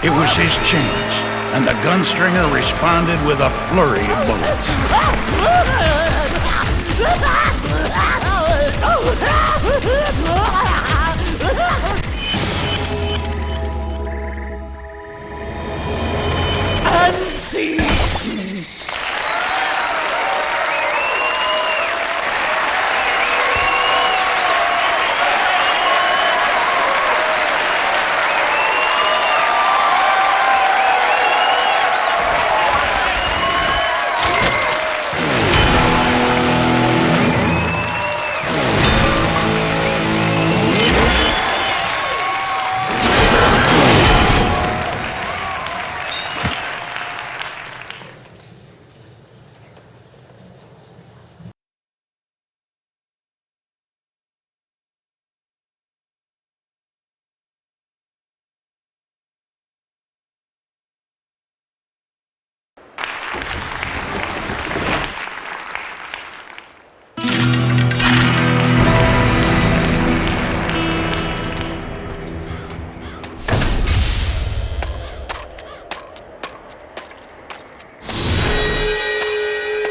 It was his chance, and the Gunstringer responded with a flurry of bullets. Unseen!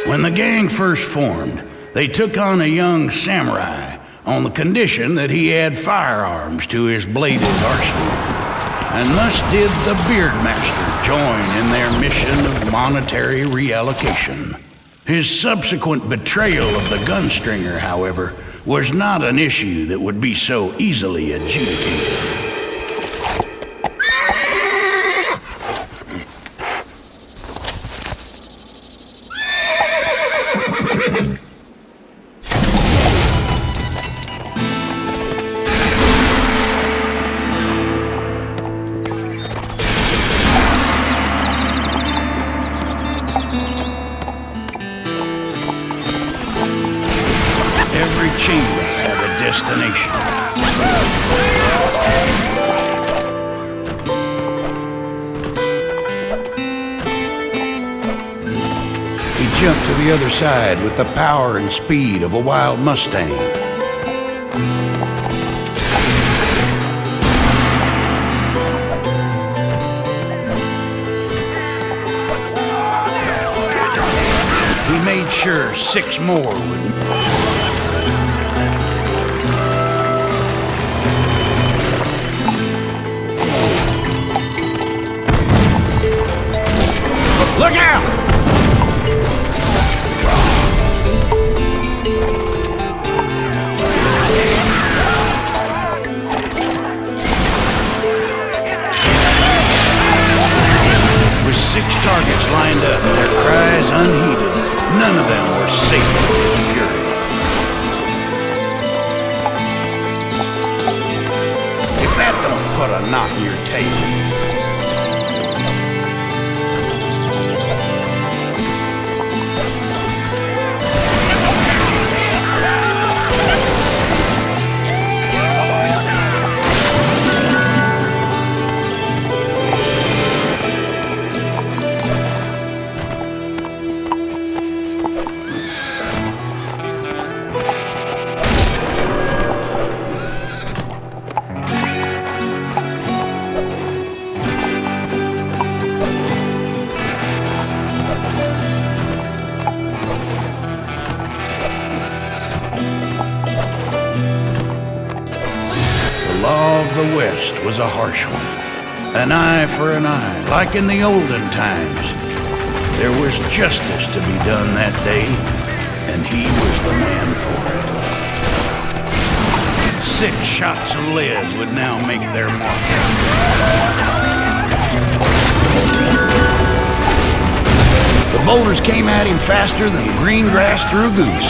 When the gang first formed, they took on a young samurai on the condition that he had firearms to his bladed arsenal. And thus did the Beardmaster join in their mission of monetary reallocation. His subsequent betrayal of the Gunstringer, however, was not an issue that would be so easily adjudicated. Every chamber had a destination. He jumped to the other side with the power and speed of a wild Mustang. He made sure 6 more would... Look out! With 6 targets lined up, their cries unheeded, none of them were safe from his fury. If that don't put a knot in your tail. of the West was a harsh one. An eye for an eye, like in the olden times. There was justice to be done that day, and he was the man for it. 6 shots of lead would now make their mark. The boulders came at him faster than green grass through a goose.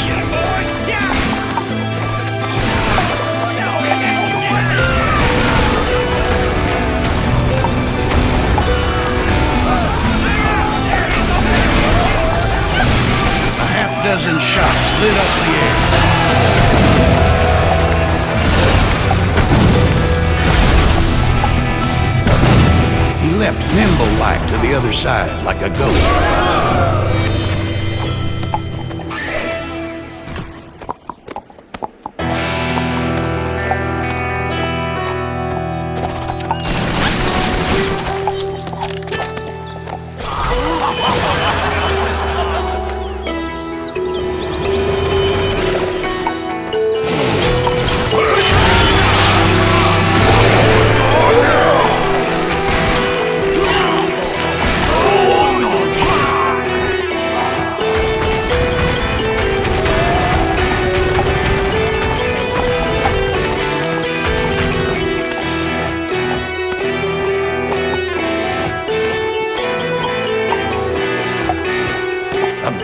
A half-dozen shots lit up the air. He leapt nimble-like to the other side, like a ghost.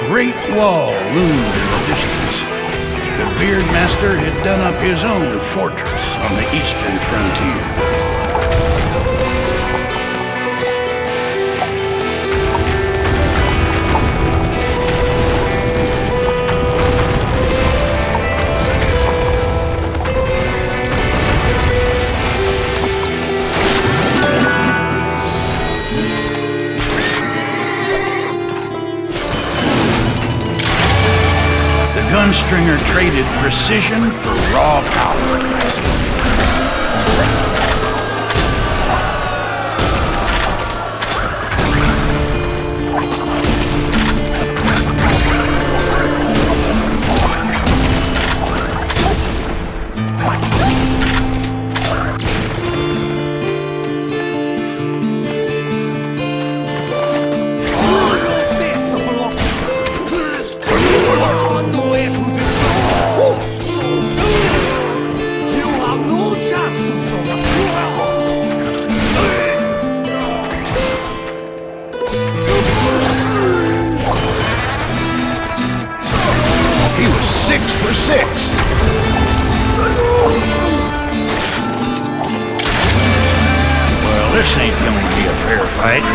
Great wall loomed in the distance. The Beardmaster had done up his own fortress on the eastern frontier. Gunstringer traded precision for raw power. He was 6 for 6. Well, this ain't going to be a fair fight.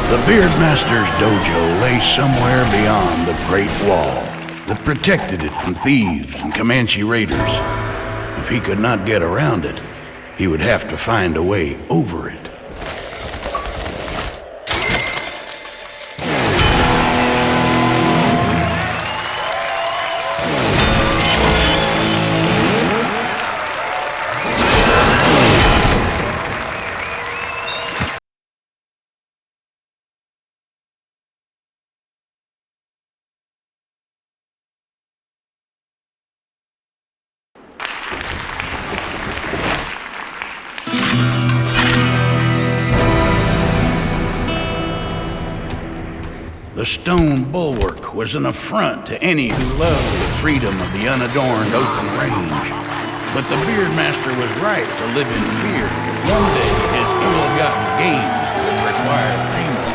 The Beardmaster's dojo lay somewhere beyond the Great Wall that protected it from thieves and Comanche raiders. If he could not get around it, he would have to find a way over it. The stone bulwark was an affront to any who loved the freedom of the unadorned open range. But the Beardmaster was right to live in fear that one day his ill-gotten gains would require payment.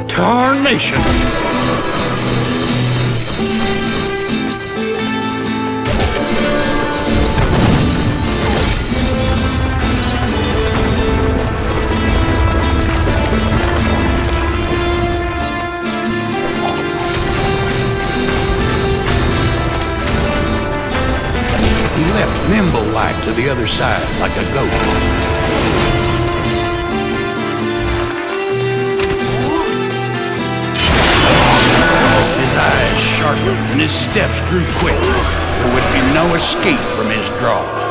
Tarnation! to the other side like a ghost. His eyes sharpened and his steps grew quick. There would be no escape from his draw.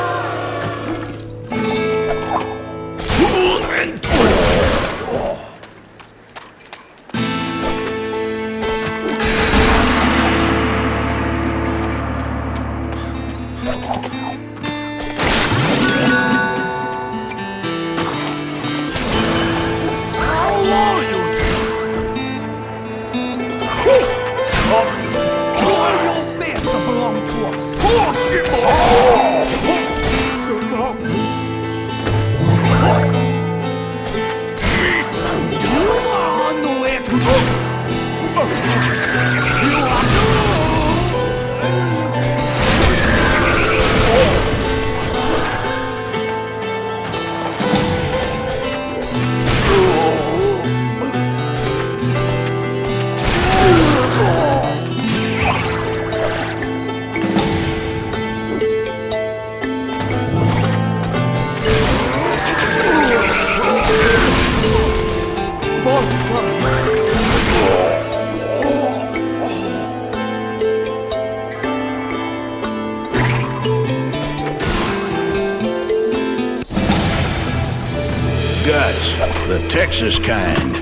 Guts, the Texas kind.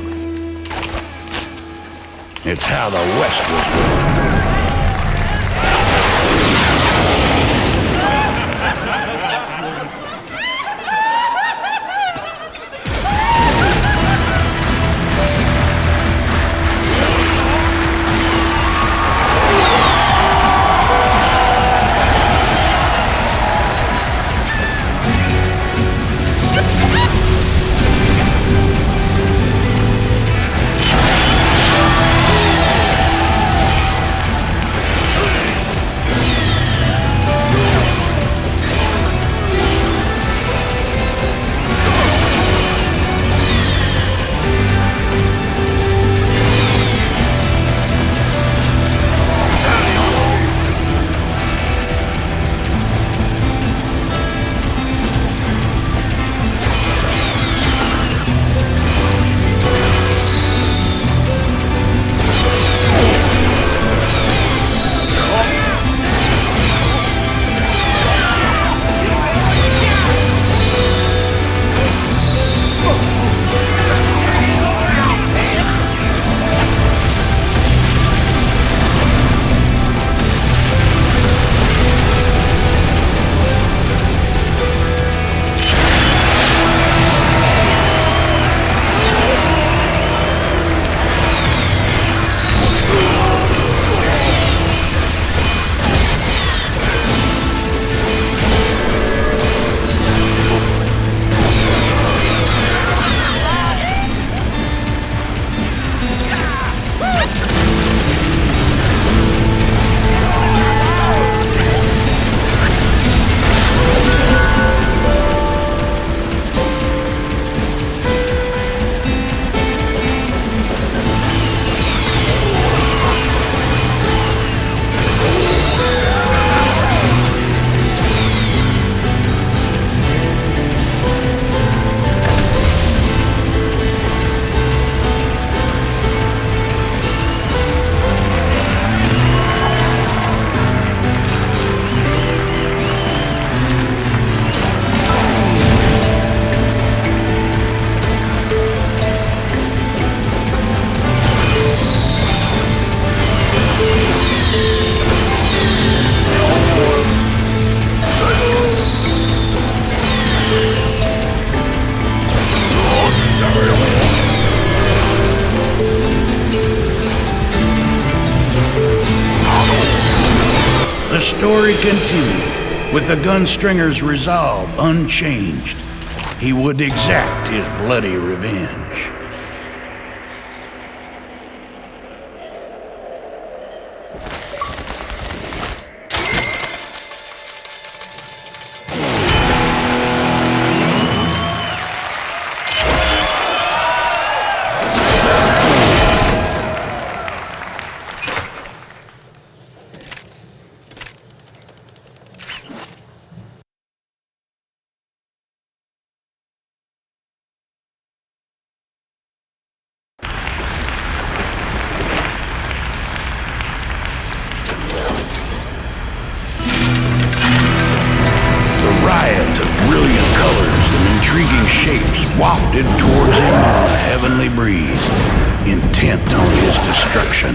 It's how the West was born. The story continued, with the Gunstringer's resolve unchanged. He would exact his bloody revenge. friendly breeze, intent on his destruction.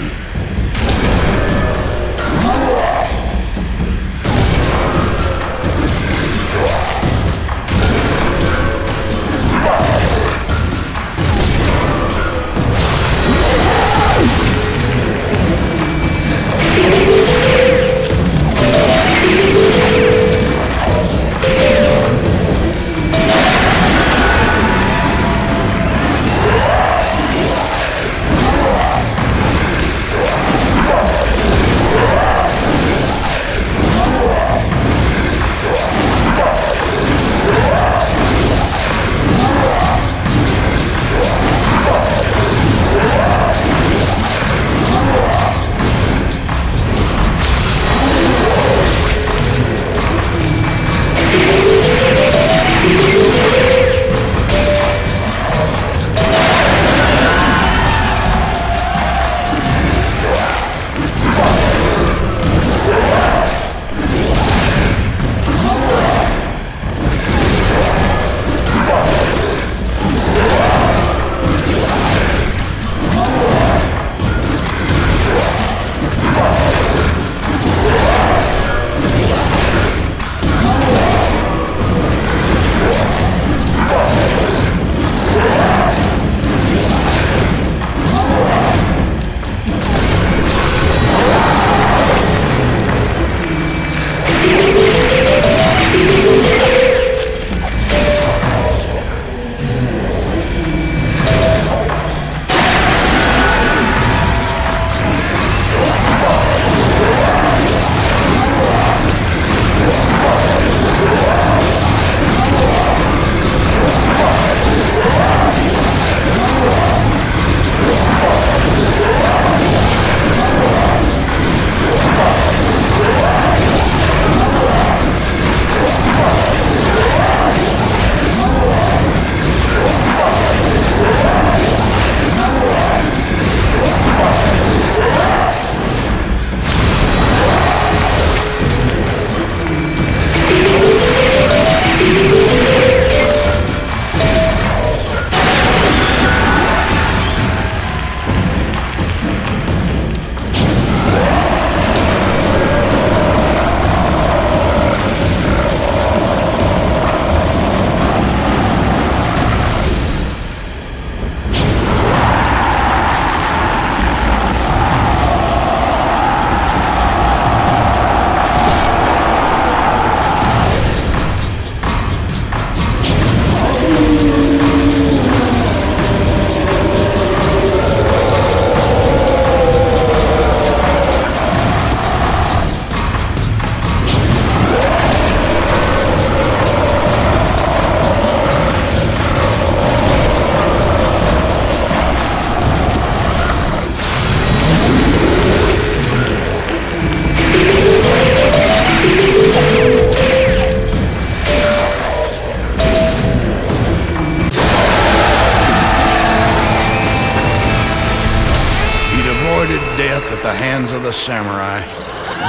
Death at the hands of the samurai,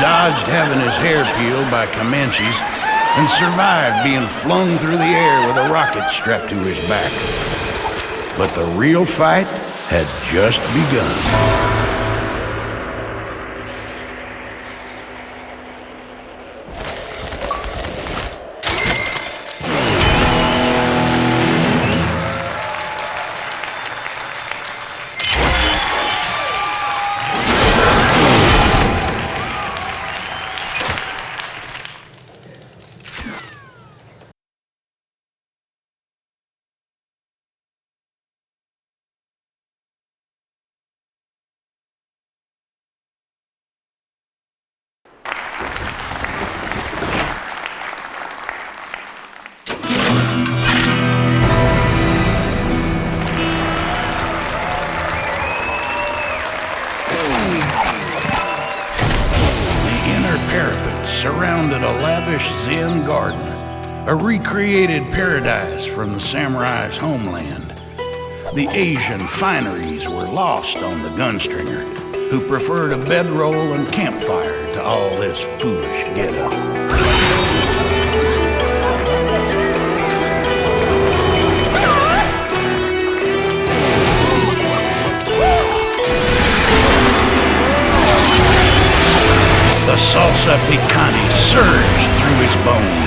dodged having his hair peeled by Comanches, and survived being flung through the air with a rocket strapped to his back. But the real fight had just begun. Surrounded a lavish Zen garden, a recreated paradise from the samurai's homeland. The Asian fineries were lost on the Gunstringer, who preferred a bedroll and campfire to all this foolish get-up. salsa picante surged through his bones.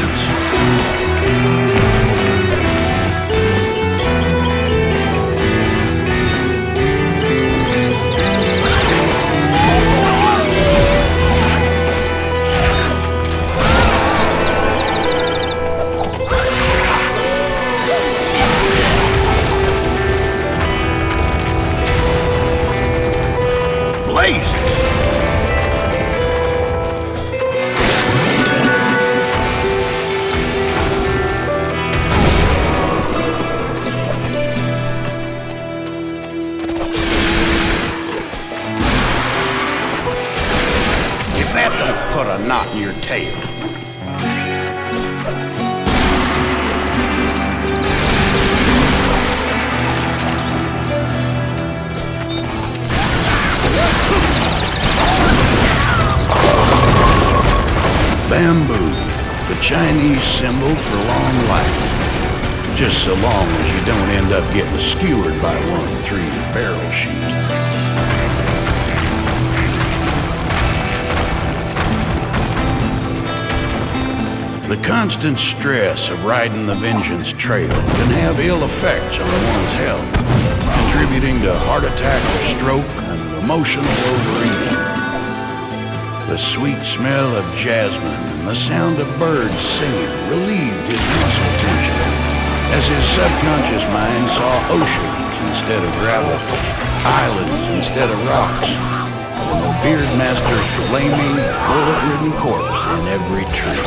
If that don't put a knot in your tail. Bamboo, the Chinese symbol for long life. Just so long as you don't end up getting skewered by one through your barrel sheet. The constant stress of riding the vengeance trail can have ill effects on one's health, contributing to heart attack or stroke and emotional overeating. The sweet smell of jasmine and the sound of birds singing relieved his muscle tension, as his subconscious mind saw oceans instead of gravel, islands instead of rocks, and the Beardmaster's flaming, bullet-ridden corpse in every tree.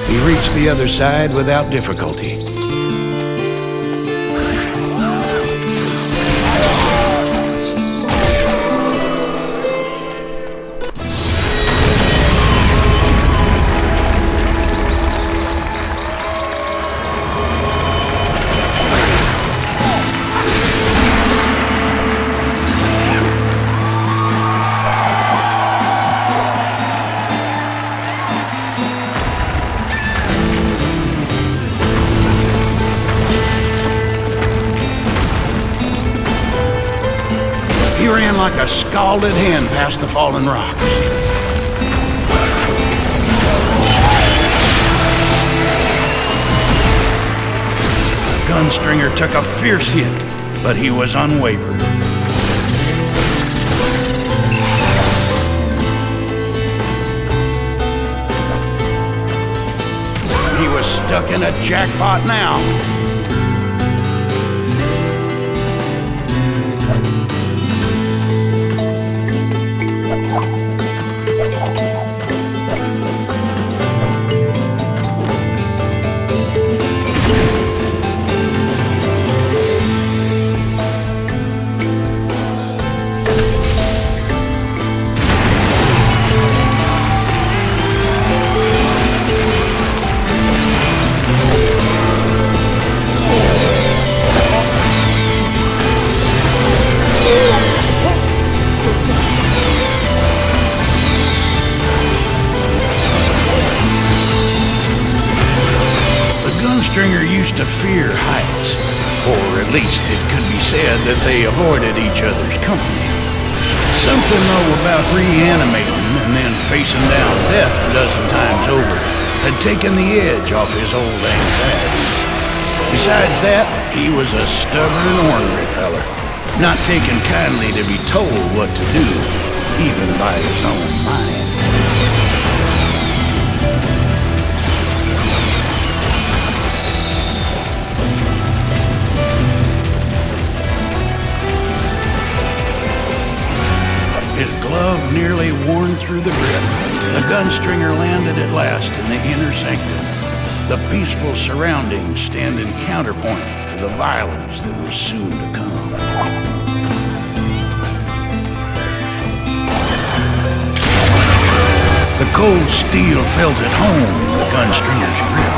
He reached the other side without difficulty. He ran like a scalded hen past the fallen rocks. Gunstringer took a fierce hit, but he was unwavered. He was stuck in a jackpot now. Gunstringer used to fear heights, or at least it could be said that they avoided each other's company. Something, though, about reanimating and then facing down death a dozen times over had taken the edge off his old anxiety. Besides that, he was a stubborn, ornery feller, not taking kindly to be told what to do, even by his own mind. His glove nearly worn through the grip, the Gunstringer landed at last in the inner sanctum. The peaceful surroundings stand in counterpoint to the violence that was soon to come. The cold steel felt at home in the Gunstringer's grip.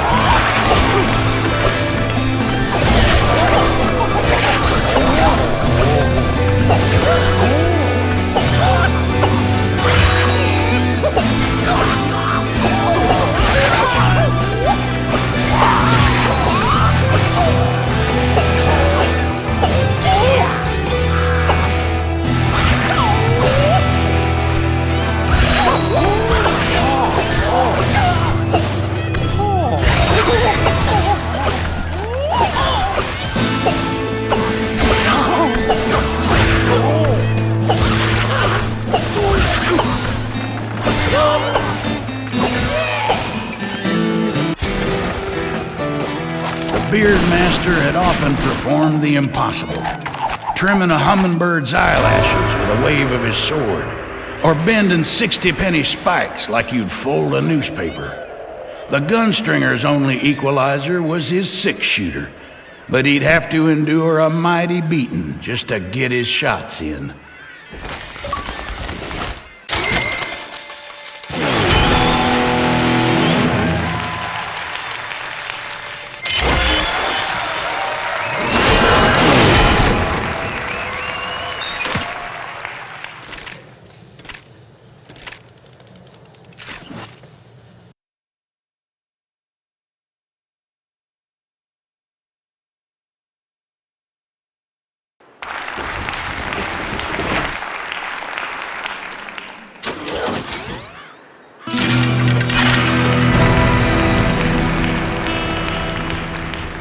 Beardmaster had often performed the impossible, trimming a hummingbird's eyelashes with a wave of his sword, or bending 60-penny spikes like you'd fold a newspaper. The Gunstringer's only equalizer was his six-shooter, but he'd have to endure a mighty beating just to get his shots in.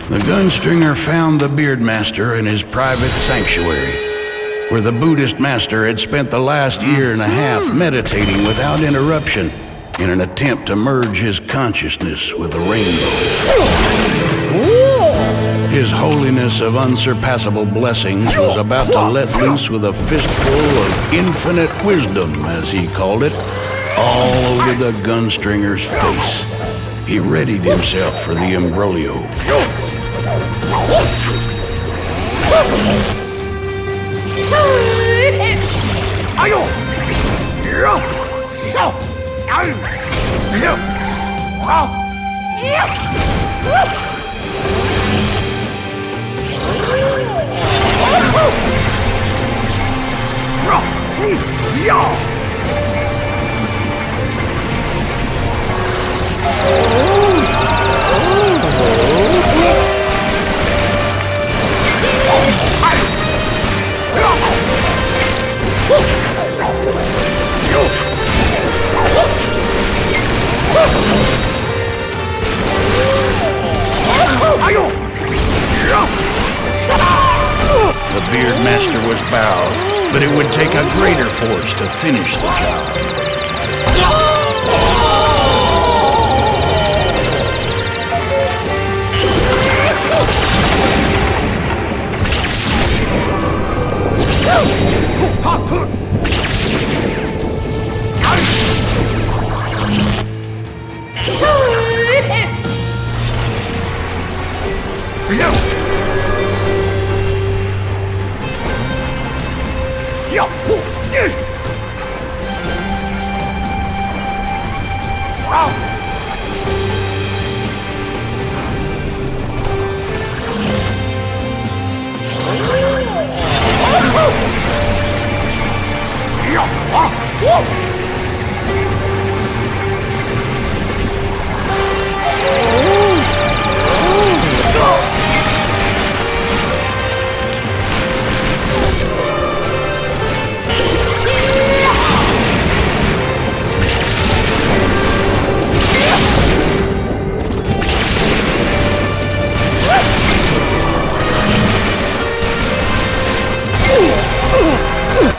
The Gunstringer found the Beardmaster in his private sanctuary, where the Buddhist master had spent the last year and a half meditating without interruption in an attempt to merge his consciousness with the rainbow. His holiness of unsurpassable blessings was about to let loose with a fistful of infinite wisdom, as he called it, all over the Gunstringer's face. He readied himself for the imbroglio. The Beardmaster was bowed, but it would take a greater force to finish the job.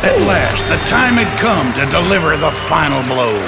At last, the time had come to deliver the final blows.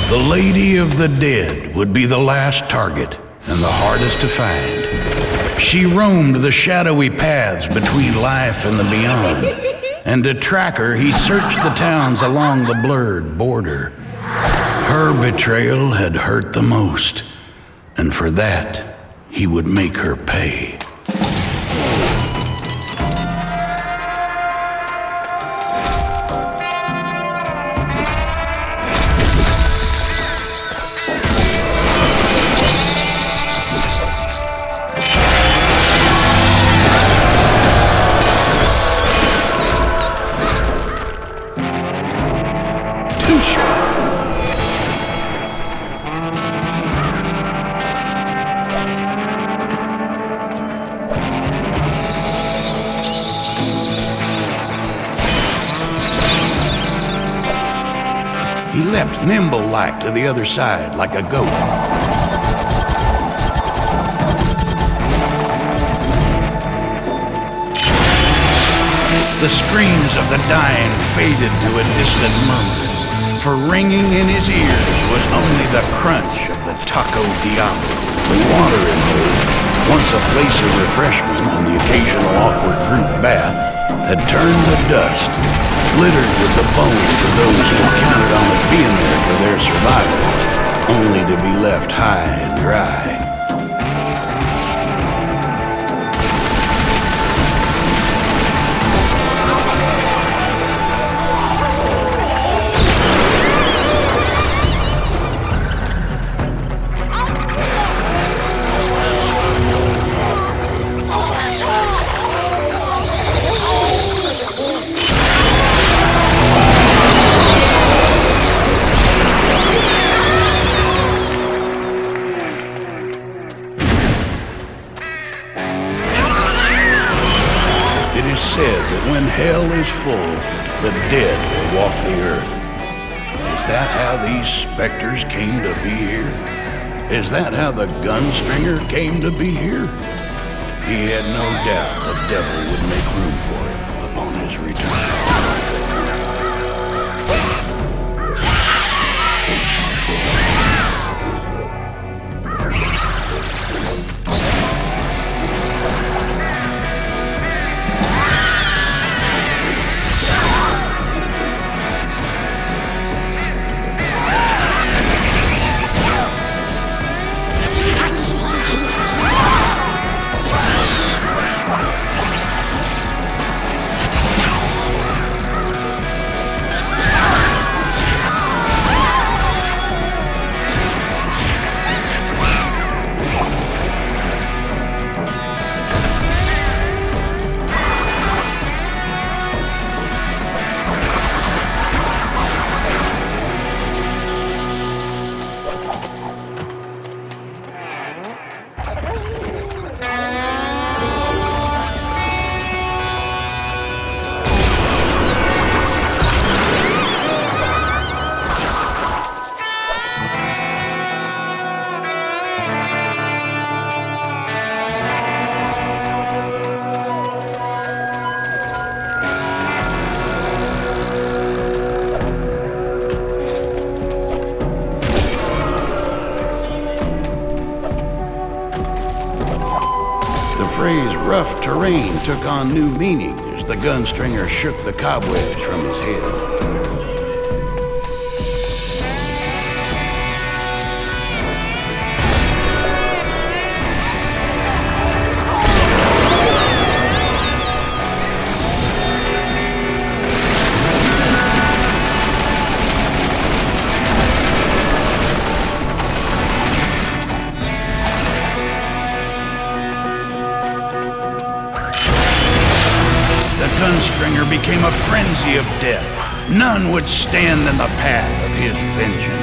The Lady of the Dead would be the last target and the hardest to find. She roamed the shadowy paths between life and the beyond, and to track her, he searched the towns along the blurred border. Her betrayal had hurt the most, and for that, he would make her pay. He leapt nimble-like to the other side, like a goat. The screams of the dying faded to a distant murmur, for ringing in his ears was only the crunch of the Taco Diablo. The water in there, once a place of refreshment and the occasional awkward group bath, had turned to dust, littered with the bones of those who counted on it being there for their survival, only to be left high and dry. Said that when hell is full, the dead will walk the earth. Is that how these specters came to be here? Is that how the Gunstringer came to be here? He had no doubt the devil would make room for him upon his return. The phrase rough terrain took on new meaning as the Gunstringer shook the cobwebs from his head. Gunstringer became a frenzy of death. None would stand in the path of his vengeance.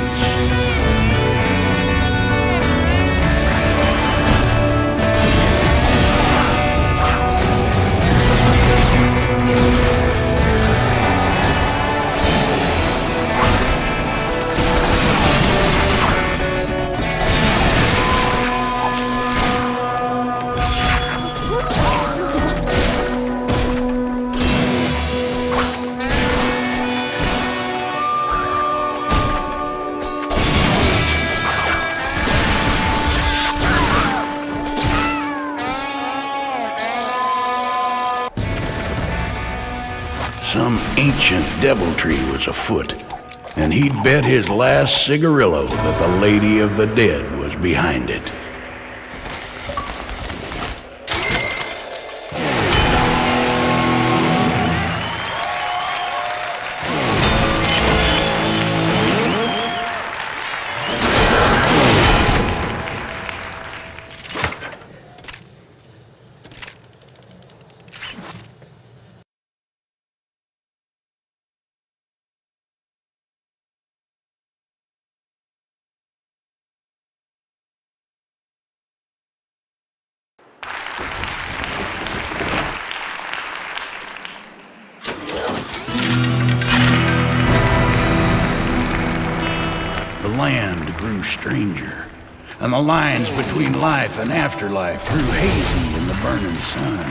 Some ancient deviltry was afoot, and he'd bet his last cigarillo that the Lady of the Dead was behind it. The land grew stranger, and the lines between life and afterlife grew hazy in the burning sun.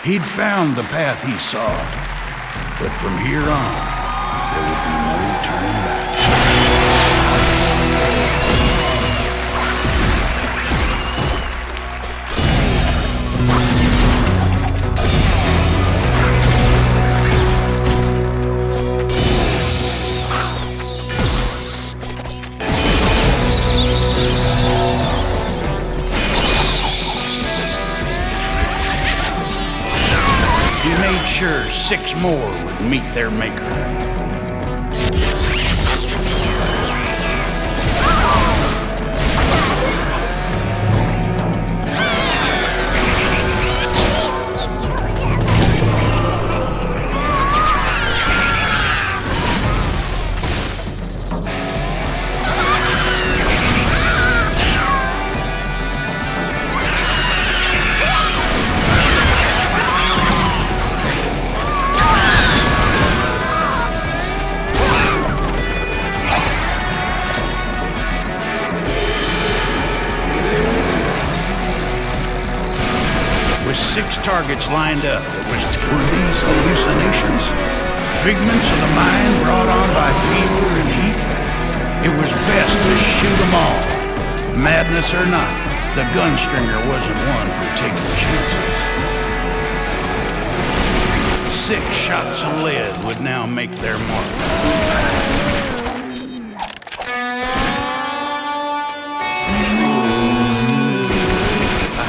He'd found the path he sought, but from here on, there would be no turning back. Sure 6 more would meet their maker. With 6 targets lined up, were these hallucinations? Figments of the mind brought on by fever and heat? It was best to shoot them all. Madness or not, the Gunstringer wasn't one for taking chances. 6 shots of lead would now make their mark.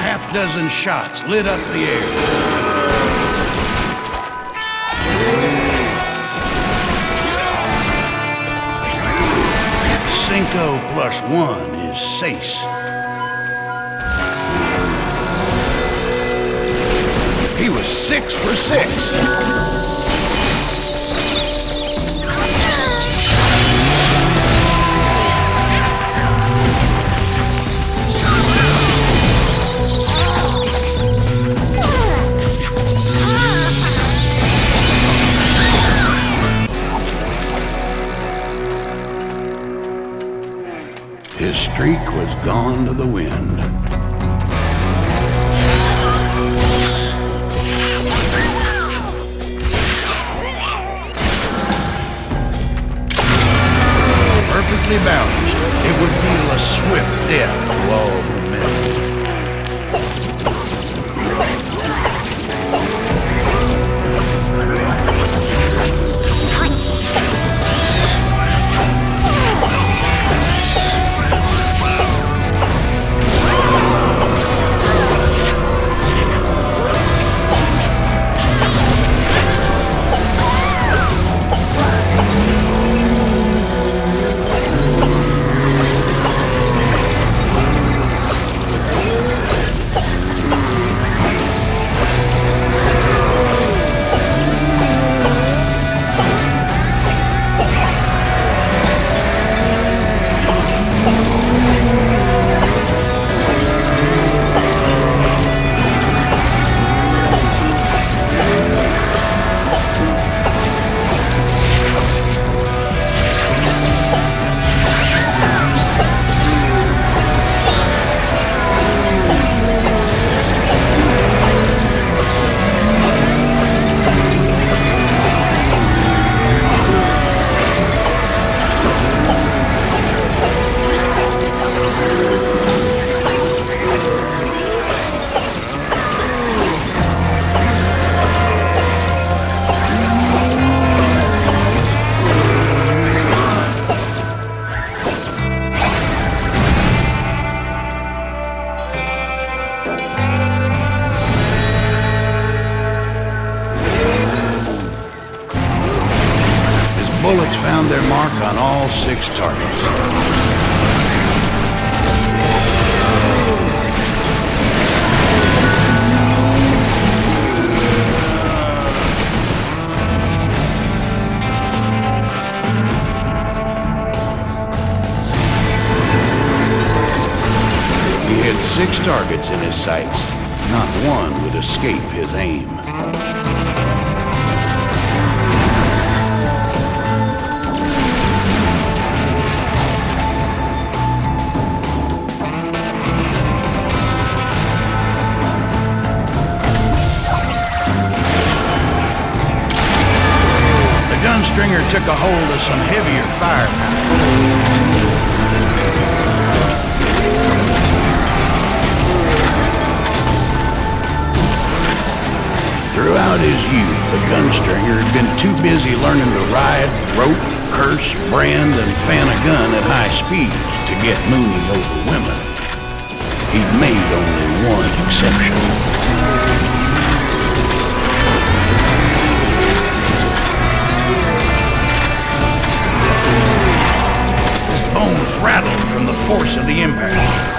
Half-dozen shots lit up the air. 5 plus 1 is 6. He was 6 for 6. His streak was gone to the wind. Perfectly balanced, it would deal a swift death to all who met it. bullets found their mark on all 6 targets. He had 6 targets in his sights. Not one would escape his aim. The Gunstringer took a hold of some heavier firepower. Throughout his youth, the Gunstringer had been too busy learning to ride, rope, curse, brand, and fan a gun at high speeds to get mooning over women. He'd made only one exception. His bones rattled from the force of the impact.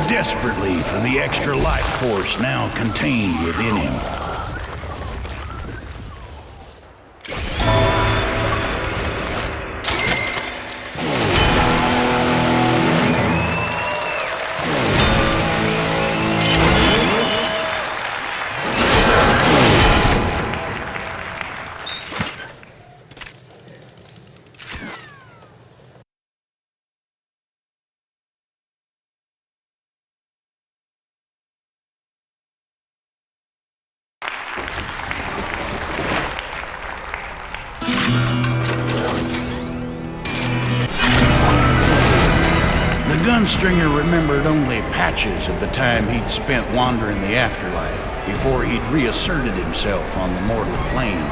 Desperately for the extra life force now contained within him. Gunstringer remembered only patches of the time he'd spent wandering the afterlife before he'd reasserted himself on the mortal plane.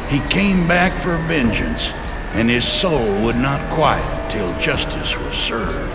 He came back for vengeance, and his soul would not quiet till justice was served.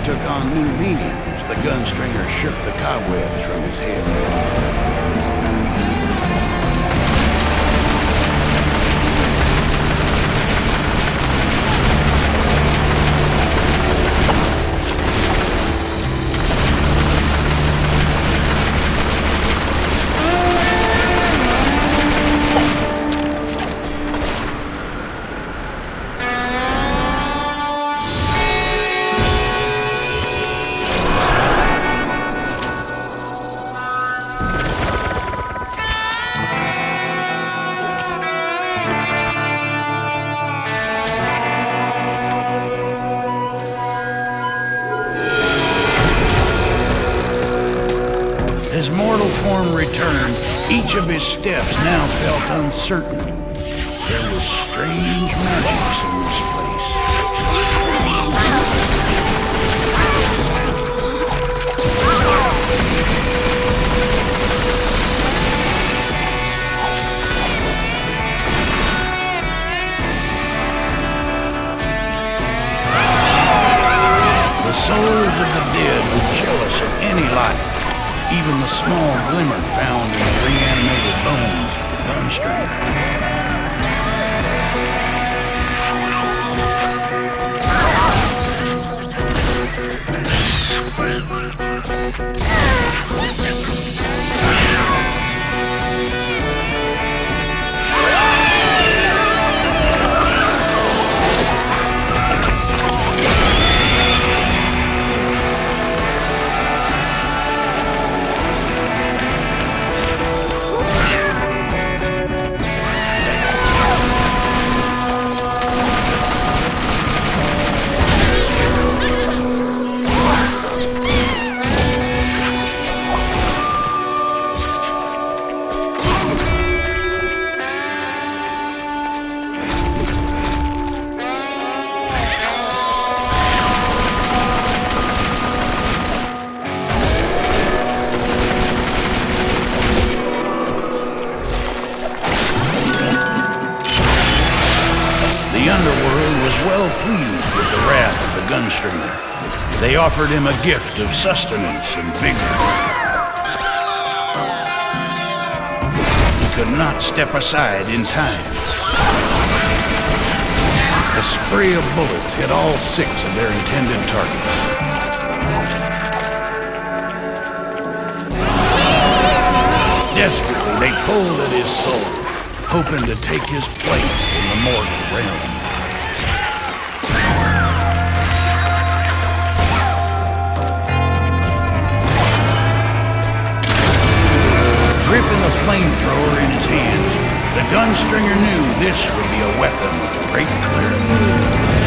Took on new meaning as the Gunstringer shook the cobwebs from his head. turn, each of his steps now felt uncertain. There was strange magic in this place. The souls of the dead were jealous of any life, even the small glimmer found in the reanimated bones of the Gunstringer. The underworld was well pleased with the wrath of the Gunstringer. They offered him a gift of sustenance and vigor. He could not step aside in time. A spray of bullets hit all 6 of their intended targets. Desperately, they pulled at his soul, hoping to take his place in the mortal realm. Gripping the flamethrower in his hand, the Gunstringer knew this would be a weapon of great clearance.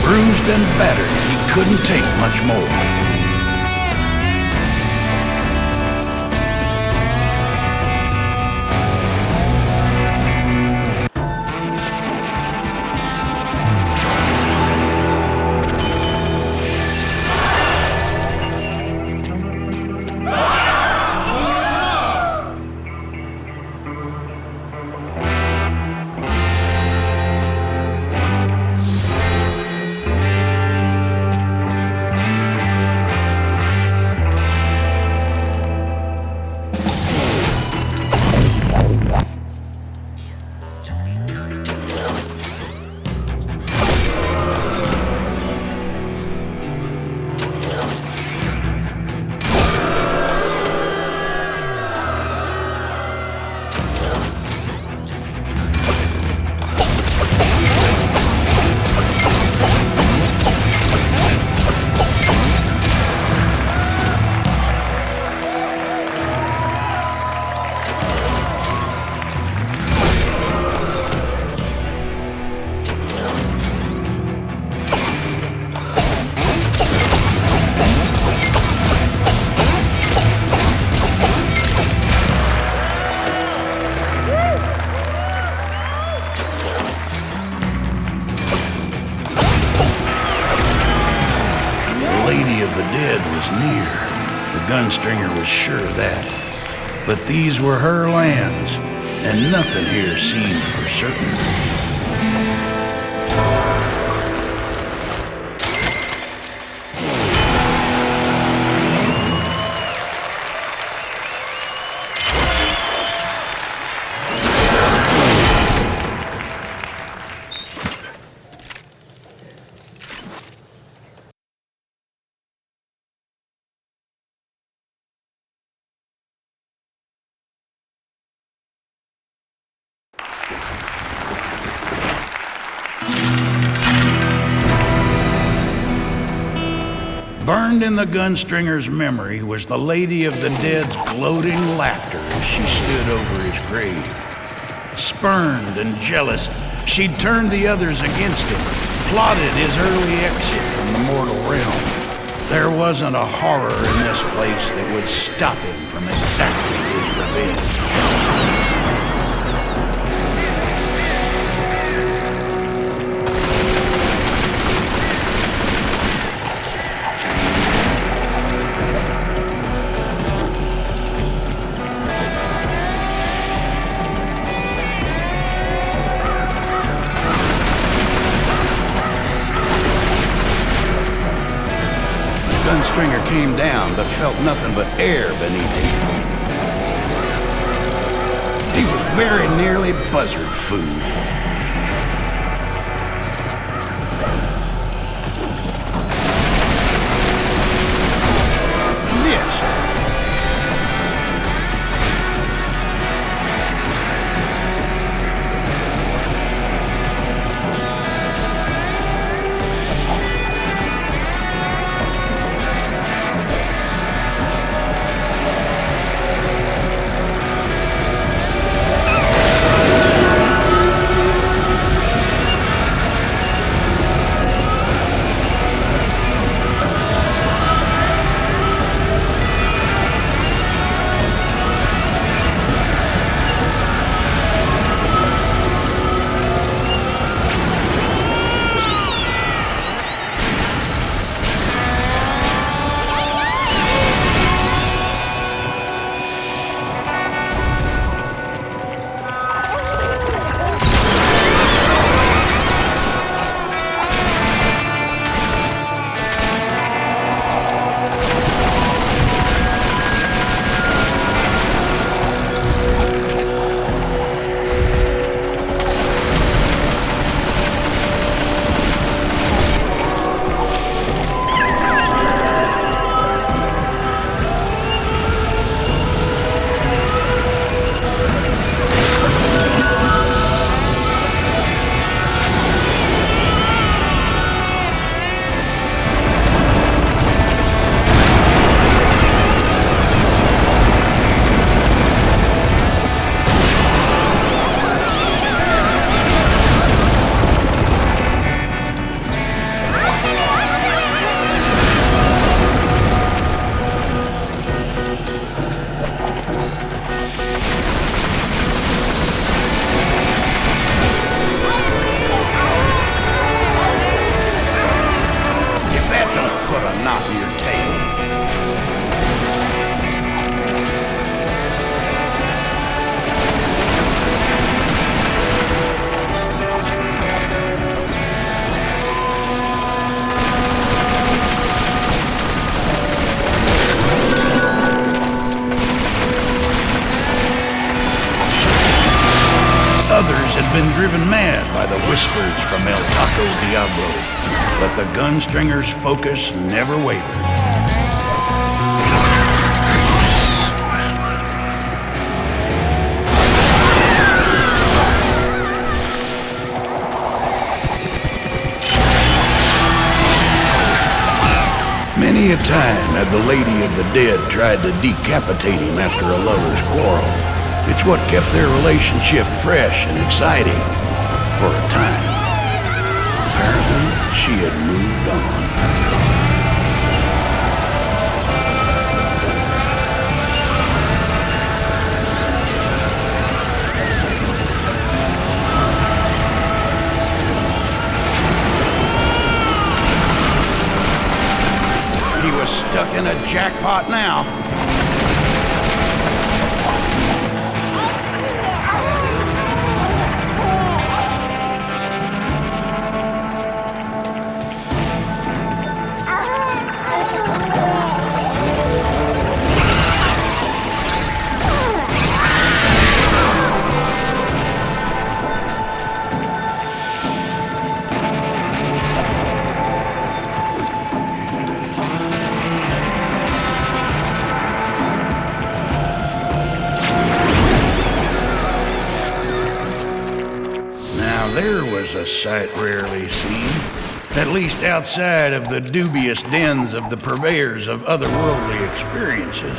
Bruised and battered, he couldn't take much more. Gunstringer was sure of that. But these were her lands, and nothing here seemed for certain. Burned in the Gunstringer's memory was the Lady of the Dead's gloating laughter as she stood over his grave. Spurned and jealous, she'd turned the others against him, plotted his early exit from the mortal realm. There wasn't a horror in this place that would stop him from exacting his revenge. Gunstringer came down, but felt nothing but air beneath him. He was very nearly buzzard food. Missed. Others had been driven mad by the whispers from El Taco Diablo, but the Gunstringer's focus never wavered. Many a time had the Lady of the Dead tried to decapitate him after a lover's quarrel. It's what kept their relationship fresh and exciting for a time. Apparently, she had moved on. He was stuck stuck in a jackpot now. There was a sight rarely seen, at least outside of the dubious dens of the purveyors of otherworldly experiences.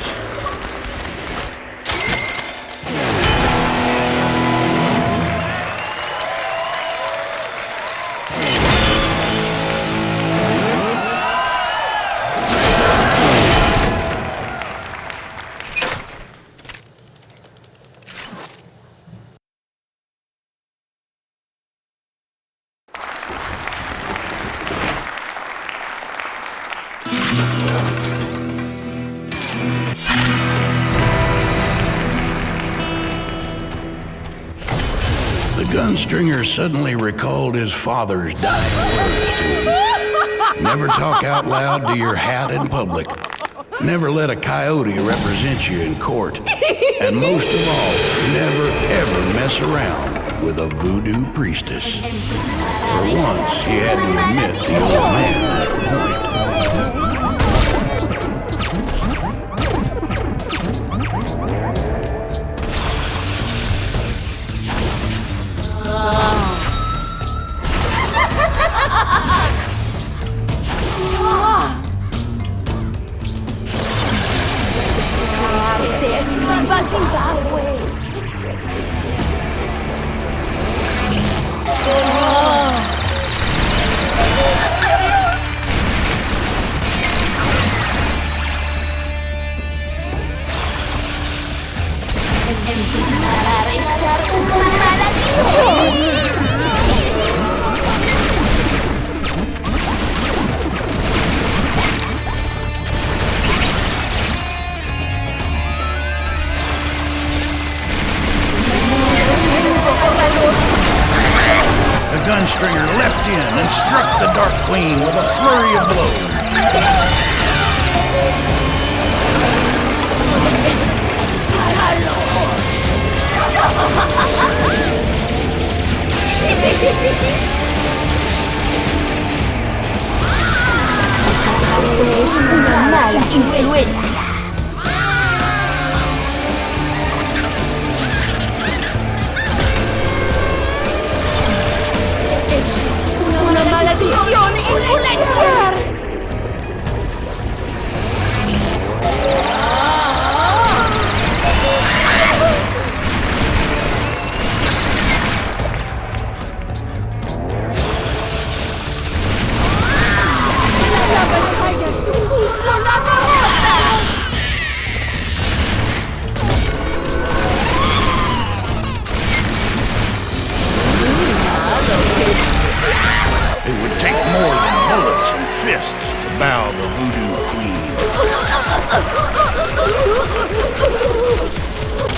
The Gunstringer suddenly recalled his father's dying words to him. Never talk out loud to your hat in public. Never let a coyote represent you in court. And most of all, never ever mess around with a voodoo priestess. For once, he had to admit the old man had a point. Zimbabwe. The Gunstringer leapt in and struck the Dark Queen with a flurry of blows. Es una mala influencia. Una maledición influenciar. La batalla supuso la derrota. It would take more than bullets and fists to bow the Voodoo Queen.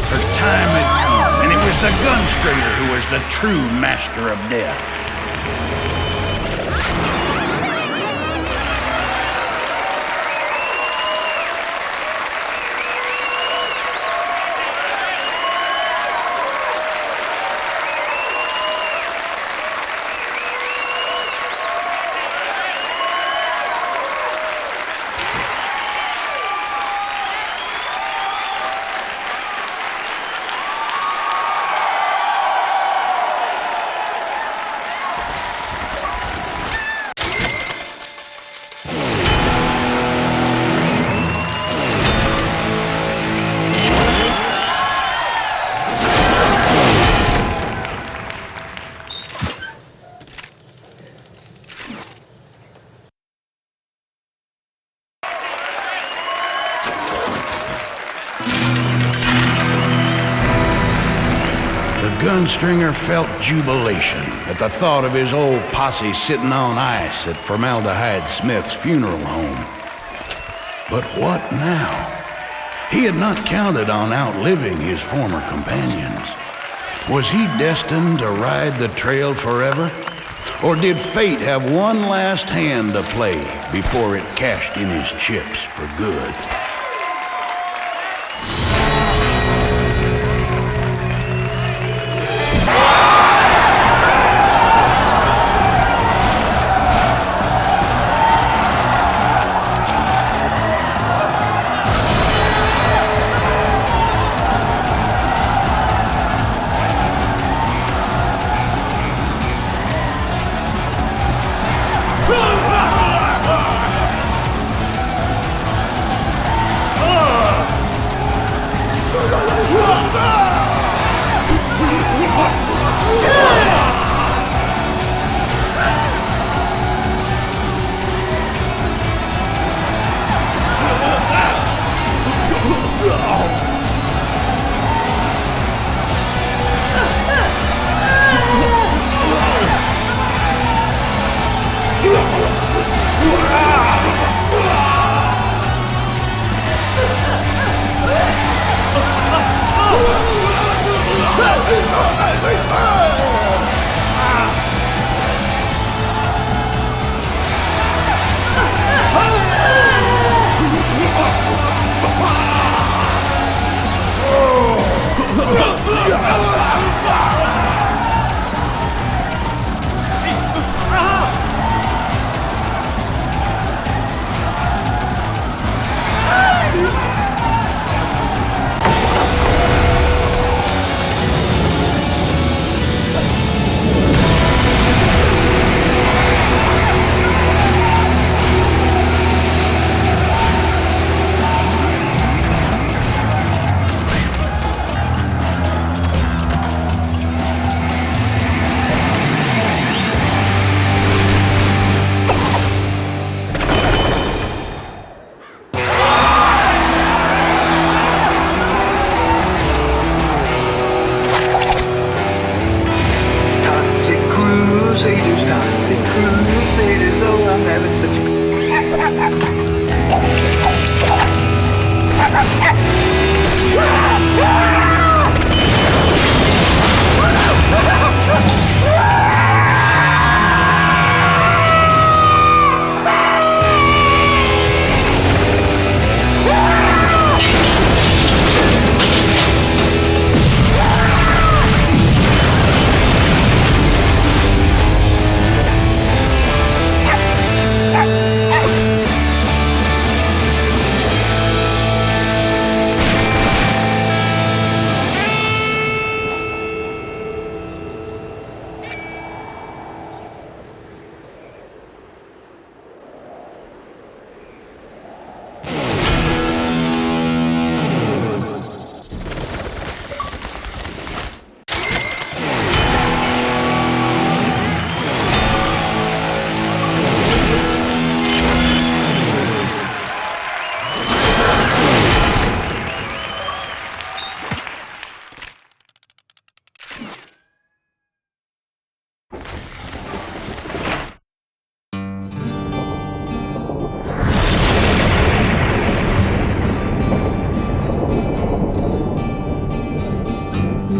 Her time had come, and it was the Gunstringer who was the true master of death. Gunstringer felt jubilation at the thought of his old posse sitting on ice at Formaldehyde Smith's funeral home. But what now? He had not counted on outliving his former companions. Was he destined to ride the trail forever? Or did fate have one last hand to play before it cashed in his chips for good?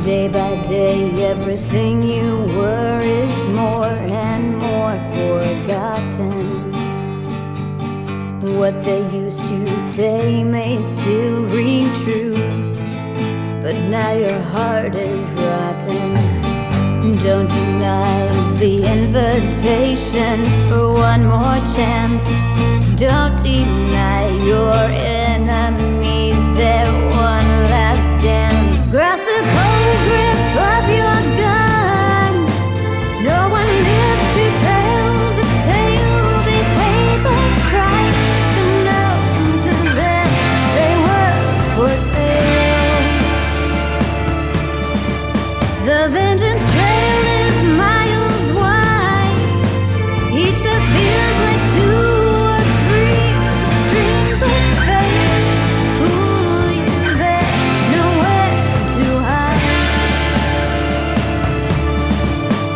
Day by day, everything you were is more and more forgotten. What they used to say may still ring true, but now your heart is rotten. Don't deny the invitation for one more chance. Don't deny your enemies their one last dance. Grasp the cold grip of your gun. No one lives to tell the tale. They paid the price to know to them they were for sale. The vengeance trail is miles wide. Each step feels like 2 or 3 strings of fate. Pull you there, nowhere to hide.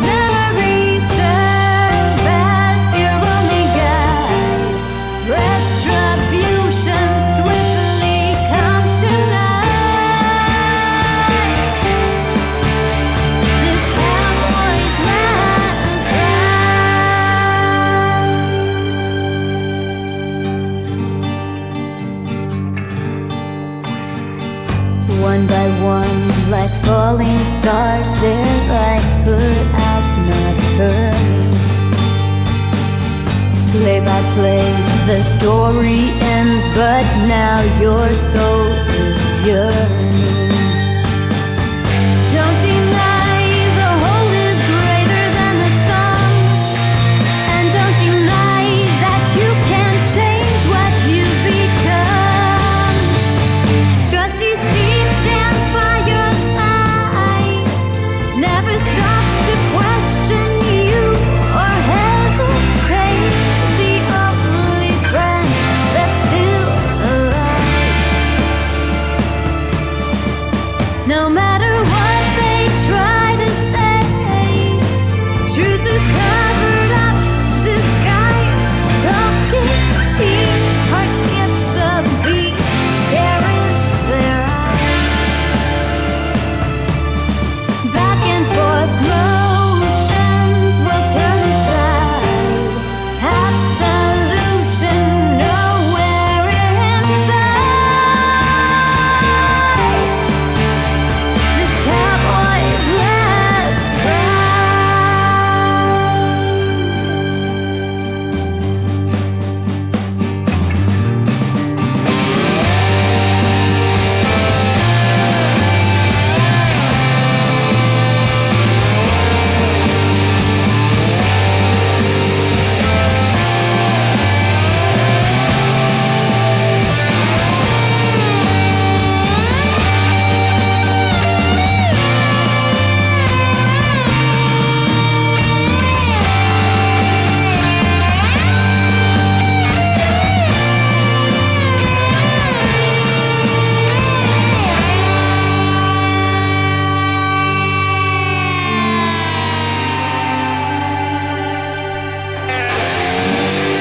Memories of past, your only guide. Retribution falling stars, their light put out, not burning. Play by play, the story ends, but now your soul is yearning. Don't deny the whole is greater than the sum, and don't deny that you can change what you've become. Trusty Steve stands by your side, never stops to question you or hesitate. The only friend that's still alive. No matter what they try to say, truth is covered up, disguise, talking cheap, heart skips a beat, stare in their eyes. Back and forth motions will turn the tide. Absolution nowhere inside. This cowboy's last cry.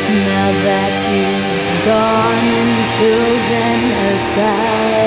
Now that you've gone and chosen a side,